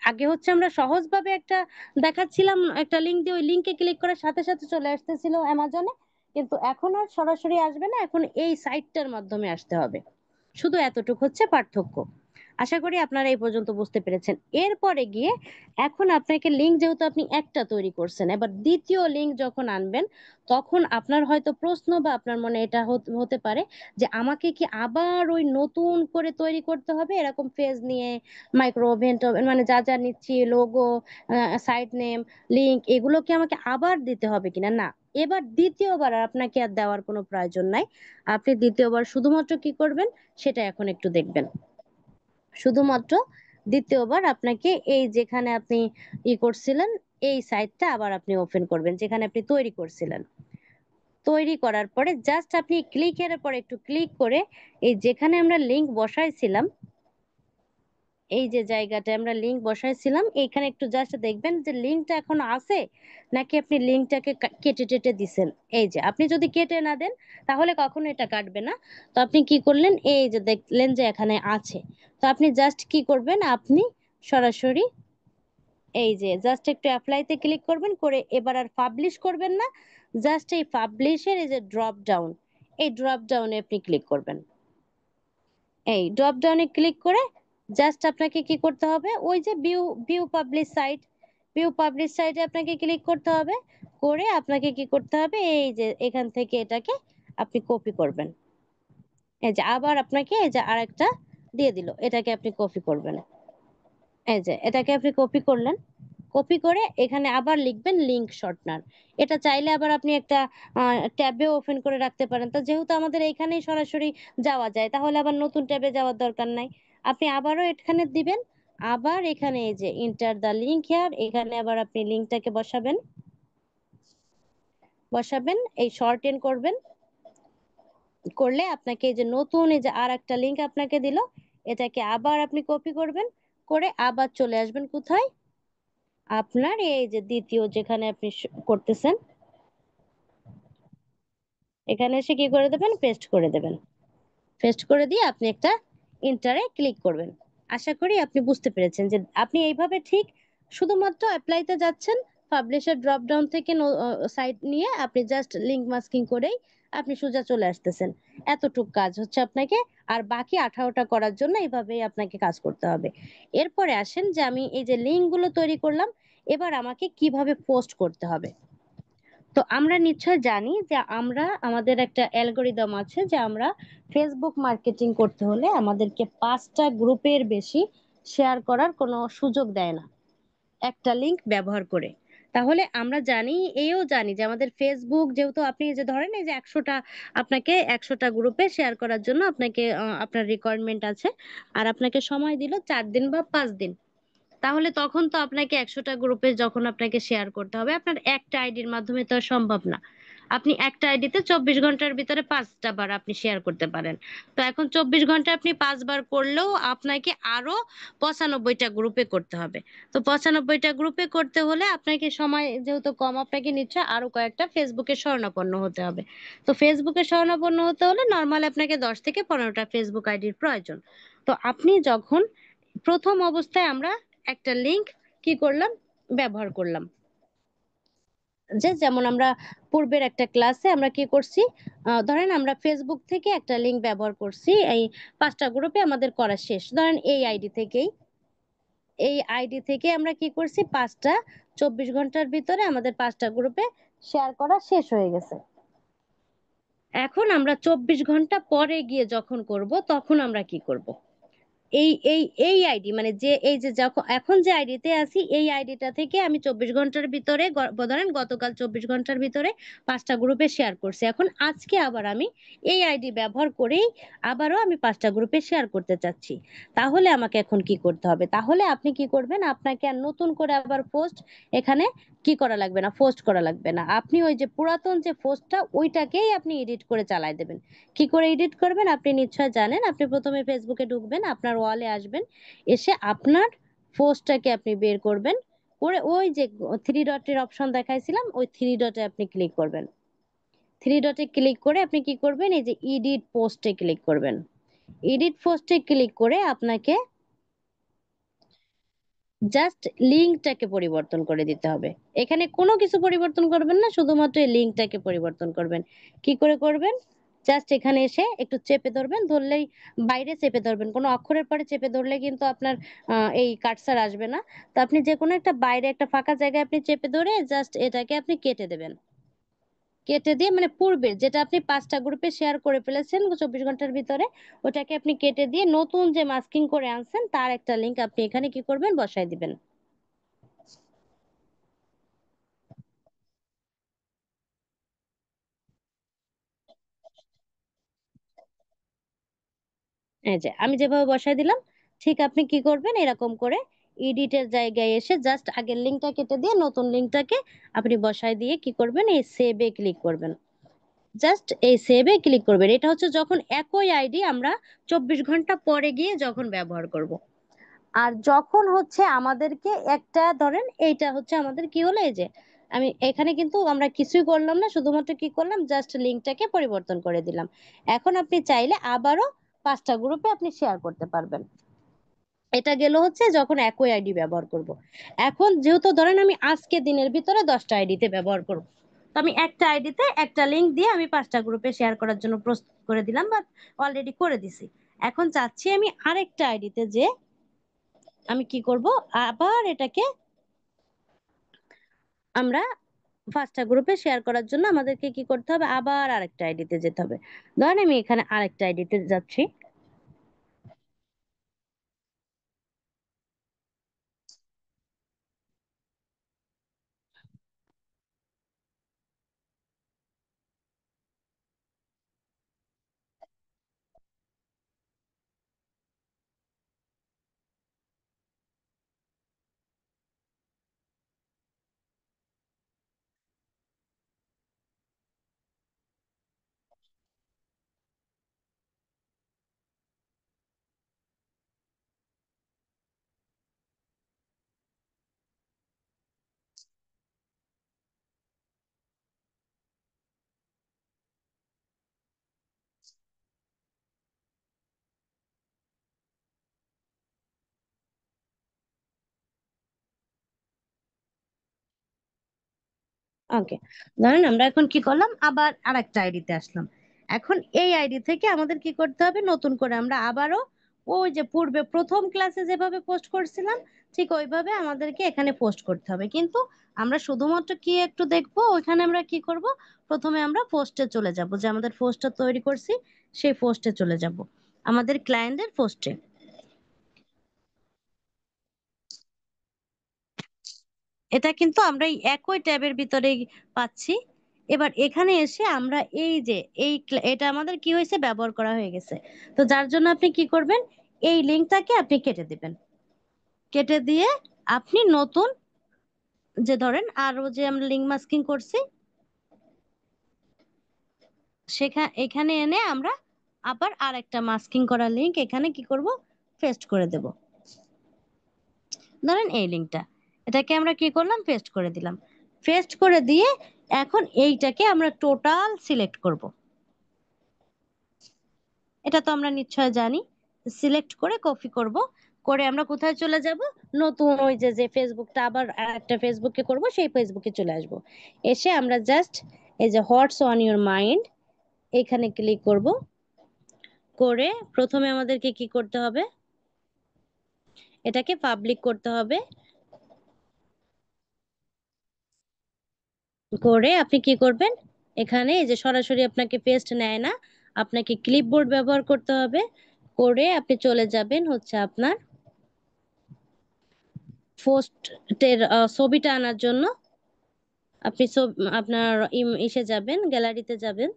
আগে হচ্ছে আমরা সহজভাবে একটা দেখাচ্ছিলাম, একটা লিংক দিয়ে ওই লিংকে ক্লিক করার সাথে সাথে চলে আসতেছিল অ্যামাজনে, কিন্তু এখন আর সরাসরি আসবে না, এখন এই সাইটটার মাধ্যমে আসতে হবে। শুধু এতটুকু হচ্ছে পার্থক্য। আশা করি আপনারা এই পর্যন্ত বুঝতে পেরেছেন। এরপরে গিয়ে এখন আপনাকে লিংক, যেহেতু আপনি একটা তৈরি করছেন, এবার দ্বিতীয় লিংক যখন আনবেন তখন আপনার হয়তো প্রশ্ন বা আপনার মনে এটা হতে পারে যে আমাকে কি আবার ওই নতুন করে তৈরি করতে হবে, এরকম পেজ নিয়ে মাইক্রো ওভেন মানে যা যা নিচ্ছি, লোগো, সাইট নেম, লিংক, এগুলো কি আমাকে আবার দিতে হবে কিনা। না, এবার দ্বিতীয়বার আর আপনাকে আর দেওয়ার কোনো প্রয়োজন নাই। আপনি দ্বিতীয়বার শুধুমাত্র কি করবেন সেটা এখন একটু দেখবেন। শুধুমাত্র দ্বিতীয়বার আপনাকে এই যেখানে আপনি করছিলেন এই সাইটটা আবার আপনি ওপেন করবেন যেখানে আপনি তৈরি করছিলেন। তৈরি করার পরে জাস্ট আপনি ক্লিকের পরে একটু ক্লিক করে এই যেখানে আমরা লিংক বসাইছিলাম, এই যে জায়গাটায় আমরা লিংক বসাইছিলাম এইখানে একটু জাস্ট দেখবেন যে লিংকটা এখন আছে নাকি আপনি লিংকটাকে কেটে টেটে দিছেন। এই যে আপনি যদি কেটে না দেন তাহলে কখনো এটা কাটবে না। তো আপনি কি করলেন, এই যে দেখলেন যে এখানে আছে, তো আপনি জাস্ট কি করবেন, আপনি সরাসরি এই যে জাস্ট একটু অ্যাপ্লাইতে ক্লিক করবেন, করে এবার আর পাবলিশ করবেন না, জাস্ট এই পাবলিশের এই যে ড্রপ ডাউন, এই ড্রপ ডাউনে আপনি ক্লিক করবেন। এই ড্রপ ডাউনে ক্লিক করে জাস্ট আপনাকে কি করতে হবে, ওই যে view view publish site, view publish সাইটে আপনাকে ক্লিক করতে হবে। করে আপনাকে কি করতে হবে, এই যে এখান থেকে এটাকে আপনি কপি করবেন। এই যে আবার আপনাকে এই যে আরেকটা দিয়ে দিল, এটাকে আপনি কপি করবেন। এই যে এটাকে আপনি কপি করলেন। কপি করে এখানে আবার লিখবেন লিংক শর্টনার। এটা চাইলে আবার আপনি একটা ট্যাবে ওপেন করে রাখতে পারেন। তো যেহেতু আমাদের এইখানেই সরাসরি যাওয়া যায় তাহলে আবার নতুন ট্যাবে যাওয়ার দরকার নাই। আপনি আবারও এখানে দিবেন, আবার এখানে এই যে ইন্টার দ্য লিঙ্ক হেয়ার, এখানে আবার আপনি লিঙ্কটাকে বসাবেন। এই শর্টেন করবেন, করলে আপনাকে এই যে নতুন এই যে আর একটা লিঙ্ক আপনাকে দিল, এটাকে আবার আপনি কপি করবেন, করে আবার চলে আসবেন কোথায়, আপনার এই যে দ্বিতীয় যেখানে আপনি করতেছেন, এখানে এসে কি করে দেবেন, পেস্ট করে দেবেন। পেস্ট করে দিয়ে আপনি একটা ইন্টারে ক্লিক করবেন। আশা করি আপনি বুঝতে পেরেছেন যে আপনি এইভাবে ঠিক শুধুমাত্র অ্যাপ্লাইতে যাচ্ছেন, পাবলিশার ড্রপ ডাউন থেকে সাইট নিয়ে আপনি জাস্ট লিংক মাস্কিং করেই আপনি সোজা চলে আসতেছেন। এতটুক কাজ হচ্ছে আপনাকে, আর বাকি 18টা করার জন্য এইভাবেই আপনাকে কাজ করতে হবে। এরপরে আসেন যে আমি এই যে লিঙ্কগুলো তৈরি করলাম, এবার আমাকে কিভাবে পোস্ট করতে হবে। তো আমরা নিশ্চয় জানি যে আমরা আমাদের একটা অ্যালগোরিদম আছে যে আমরা ফেসবুক মার্কেটিং করতে হলে আমাদেরকে 5টা গ্রুপের বেশি শেয়ার করার কোনো সুযোগ দেয় না একটা লিংক ব্যবহার করে। তাহলে আমরা জানি, এও জানি যে আমাদের ফেসবুক যেহেতু আপনি এই যে ধরেন এই যে 100টা, আপনাকে 100টা গ্রুপে শেয়ার করার জন্য আপনাকে আপনার রিকোয়ারমেন্ট আছে, আর আপনাকে সময় দিল 4 দিন বা 5 দিন। তাহলে তখন তো আপনাকে 100টা গ্রুপে যখন আপনাকে শেয়ার করতে হবে, আপনার একটা আইডির মাধ্যমে তো আর সম্ভব না। আপনি একটা আইডিতে 24 ঘন্টার ভিতরে 5টা বার আপনি শেয়ার করতে পারেন। তো এখন 24 ঘন্টা আপনি 5 বার করলেও আপনাকে আরো 95টা গ্রুপে করতে হবে। তো 95টা গ্রুপে করতে হলে আপনাকে সময় যেহেতু কম, আপনাকে নিশ্চয় আরো কয়েকটা ফেসবুকে শরণাপন্ন হতে হবে। তো ফেসবুকে শরণাপন্ন হতে হলে নর্মাল আপনাকে 10 থেকে 15টা ফেসবুক আইডির প্রয়োজন। তো আপনি যখন প্রথম অবস্থায় আমরা একটা লিংক কি করলাম, ব্যবহার করলাম, যে যেমন আমরা পূর্বের একটা ক্লাসে আমরা কি করছি, ধরেন আমরা ফেসবুক থেকে একটা লিংক ব্যবহার করছি, এই 5টা গ্রুপে আমাদের করা শেষ, ধরেন এই আইডি থেকে আমরা কি করছি, 24 ঘন্টার ভিতরে আমাদের 5টা গ্রুপে শেয়ার করা শেষ হয়ে গেছে। এখন আমরা 24 ঘন্টা পরে গিয়ে যখন করব, তখন আমরা কি করব, এই আইডি মানে যে এই যে যখন এখন যে আইডিতে আছি, এই আইডিটা থেকে আমি 24 ঘন্টার ভিতরে ধরেন গতকাল 24 ঘন্টার ভিতরে 5টা গ্রুপে শেয়ার করছি, এখন আজকে আবার আমি এই আইডি ব্যবহার করেই আবারও আমি 5টা গ্রুপে শেয়ার করতে চাচ্ছি। তাহলে আমাকে এখন কি করতে হবে, তাহলে আপনি কি করবেন, আপনাকে আর নতুন করে আবার পোস্ট এখানে কি করা লাগবে না, পোস্ট করা লাগবে না, আপনি ওই যে পুরাতন যে পোস্টটা ওইটাকেই আপনি এডিট করে চালায় দেবেন। কি করে এডিট করবেন আপনি নিশ্চয় জানেন, আপনি প্রথমে ফেসবুকে ঢুকবেন, আপনার ওয়ালে আসবেন, এসে আপনার পোস্টটাকে আপনি বের করবেন, করে ওই যে 3 ডটের অপশন দেখাইছিলাম, ওই 3 ডটে আপনি ক্লিক করবেন। 3 ডটে ক্লিক করে আপনি কি করবেন, এই যে এডিট পোস্টে ক্লিক করবেন। এডিট পোস্টে ক্লিক করে আপনাকে জাস্ট লিঙ্কটাকে পরিবর্তন করে দিতে হবে। এখানে কোনো কিছু পরিবর্তন করবেন না, শুধুমাত্র এই লিঙ্কটাকে পরিবর্তন করবেন। কি করে করবেন, জাস্ট এখানে এসে একটু চেপে ধরবেন, ধরলেই বাইরে চেপে ধরবেন, কোনো অক্ষরের পরে চেপে ধরলে কিন্তু আপনার এই কার্সার আসবে না। তো আপনি যে কোনো একটা বাইরে একটা ফাঁকা জায়গায় আপনি চেপে ধরে জাস্ট এটাকে আপনি কেটে দেবেন। কেটে দিয়ে মানে পূর্বের যেটা আপনি 5টা গ্রুপে শেয়ার করে ফেলেছেন 24 ঘন্টার ভিতরে, ওটাকে আপনি কেটে দিয়ে নতুন যে মাস্কিং করে আনছেন তার একটা লিংক আপনি এখানে কি করবেন, বসায় দিবেন। এই যে আমি যেভাবে বসায় দিলাম, ঠিক আপনি কি করবেন, এরকম করে এডিটের জায়গায় এসে জাস্ট আগের লিঙ্কটা কেটে দিয়ে নতুন লিঙ্কটাকে আপনি বসায় দিয়ে কি করবেন, এই সেভে ক্লিক করবেন। জাস্ট এই সেভে ক্লিক করবেন, এটা হচ্ছে যখন একই আইডি আমরা 24 ঘন্টা পরে গিয়ে যখন ব্যবহার করব। আর যখন হচ্ছে আমাদেরকে একটা ধরেন এইটা হচ্ছে আমাদের কি হলো, এই যে আমি এখানে কিন্তু আমরা কিছুই করলাম না, শুধুমাত্র কি করলাম, জাস্ট লিঙ্কটাকে পরিবর্তন করে দিলাম। এখন আপনি চাইলে আবারও 5টা গ্রুপে আপনি শেয়ার করতে পারবেন। এটা গেল হচ্ছে যখন একই আইডি ব্যবহার করব। এখন যেহেতু ধরেন আমি আজকে দিনের ভিতরে 10টা আইডিতে ব্যবহার করব, তো আমি একটা আইডিতে একটা লিংক দিয়ে আমি 5টা গ্রুপে শেয়ার করার জন্য প্রস্তুত করে দিলাম বা অলরেডি করে দিছি। এখন চাচ্ছি আমি আরেকটা আইডিতে যে আমি কি করব, আবার এটাকে আমরা 5টা গ্রুপে শেয়ার করার জন্য আমাদেরকে কি করতে হবে, আবার আরেকটা আইডিতে যেতে হবে। ধরেন আমি এখানে আরেকটা আইডিতে যাচ্ছি। ওকে, ধরেন আমরা এখন কি করলাম, আবার আরেকটা আইডিতে আসলাম। এখন এই আইডি থেকে আমাদের কি করতে হবে, নতুন করে আমরা আবারও ওই যে পূর্বে প্রথম ক্লাসে যেভাবে পোস্ট করছিলাম ঠিক ওইভাবে আমাদেরকে এখানে পোস্ট করতে হবে। কিন্তু আমরা শুধুমাত্র কি একটু দেখবো, ওইখানে আমরা কি করব, প্রথমে আমরা পোস্টে চলে যাব, যে আমাদের পোস্টটা তৈরি করছি সেই পোস্টে চলে যাব, আমাদের ক্লায়েন্টের পোস্টে। এটা কিন্তু আমরা এই একই ট্যাবের ভিতরেই পাচ্ছি। এবার এখানে এসে আমরা এই যে এটা আমাদের কি হয়েছে, ব্যবহার করা হয়ে গেছে। তো যার জন্য আপনি কি করবেন, এই লিঙ্কটাকে আপনি কেটে দিবেন। কেটে দিয়ে আপনি নতুন, যে ধরেন আরো যে আমরা লিঙ্ক মাস্কিং করছি এখানে এনে আমরা আবার আর একটা মাস্কিং করা লিঙ্ক এখানে কি করব, পেস্ট করে দেব। ধরেন এই লিঙ্কটা, এটাকে আমরা কি করলাম, পেস্ট করে দিলাম। পেস্ট করে দিয়ে এখন এইটাকে আমরা টোটাল সিলেক্ট করব। এটা তো আমরা নিশ্চয় জানি। সিলেক্ট করে কপি করব, করে আমরা কোথায় চলে যাব, নতুন ওই যে যে ফেসবুকটা আবার একটা ফেসবুকে করব সেই ফেসবুকে চলে আসব। এসে আমরা জাস্ট এই যে হোয়াটস অন ইউর মাইন্ড এখানে ক্লিক করব। করে প্রথমে আমাদেরকে কি করতে হবে, এটাকে পাবলিক করতে হবে। করে আপনি কি করবেন, এখানে এই যে সরাসরি আপনাকে পেস্ট নেয় না, আপনাকে ক্লিপবোর্ড ব্যবহার করতে হবে। করে আপনি চলে যাবেন হচ্ছে আপনার পোস্টের ছবিটা আনার জন্য। আপনি আপনার ইসে যাবেন, গ্যালারিতে যাবেন,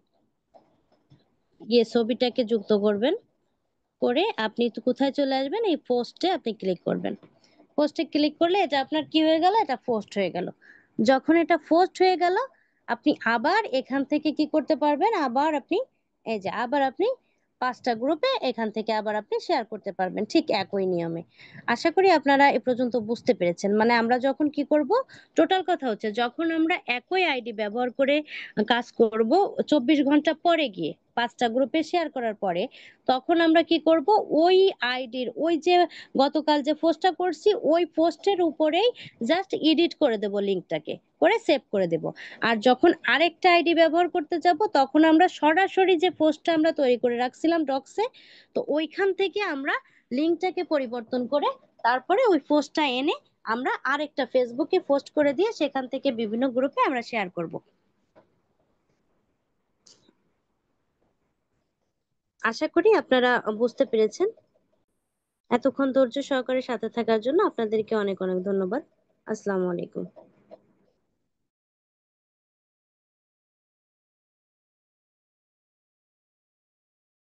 গিয়ে ছবিটাকে যুক্ত করবেন। করে আপনি তো কোথায় চলে আসবেন, এই পোস্টে আপনি ক্লিক করবেন। পোস্টে ক্লিক করলে এটা আপনার কি হয়ে গেল, এটা পোস্ট হয়ে গেল। যখন এটা পোস্ট হয়ে গেল, আপনি আবার এখান থেকে কি করতে পারবেন, আবার আপনি এই যে আবার আপনি 5টা গ্রুপে এখান থেকে আবার আপনি শেয়ার করতে পারবেন ঠিক একই নিয়মে। আশা করি আপনারা এ পর্যন্ত বুঝতে পেরেছেন। মানে আমরা যখন কি করব, টোটাল কথা হচ্ছে যখন আমরা একই আইডি ব্যবহার করে কাজ করব, 24 ঘন্টা পরে গিয়ে 5টা গ্রুপে শেয়ার করার পরে, তখন আমরা কি করব, ওই আইডির ওই যে গতকাল যে পোস্টটা করছি ওই পোস্টের উপরেই জাস্ট এডিট করে দেব, লিংকটাকে করে সেভ করে দেব। আর যখন আরেকটা আইডি ব্যবহার করতে যাব তখন আমরা সরাসরি যে পোস্টটা আমরা তৈরি করে রাখছিলাম ডক্সে, তো ওইখান থেকে আমরা লিংকটাকে পরিবর্তন করে তারপরে ওই পোস্টটা এনে আমরা আরেকটা ফেসবুকে পোস্ট করে দিয়ে সেখান থেকে বিভিন্ন গ্রুপে আমরা শেয়ার করব। আশা করি আপনারা বুঝতে পেরেছেন। এতক্ষণ ধৈর্য সহকারে সাথে থাকার জন্য আপনাদেরকে অনেক অনেক ধন্যবাদ। আসসালামু আলাইকুম।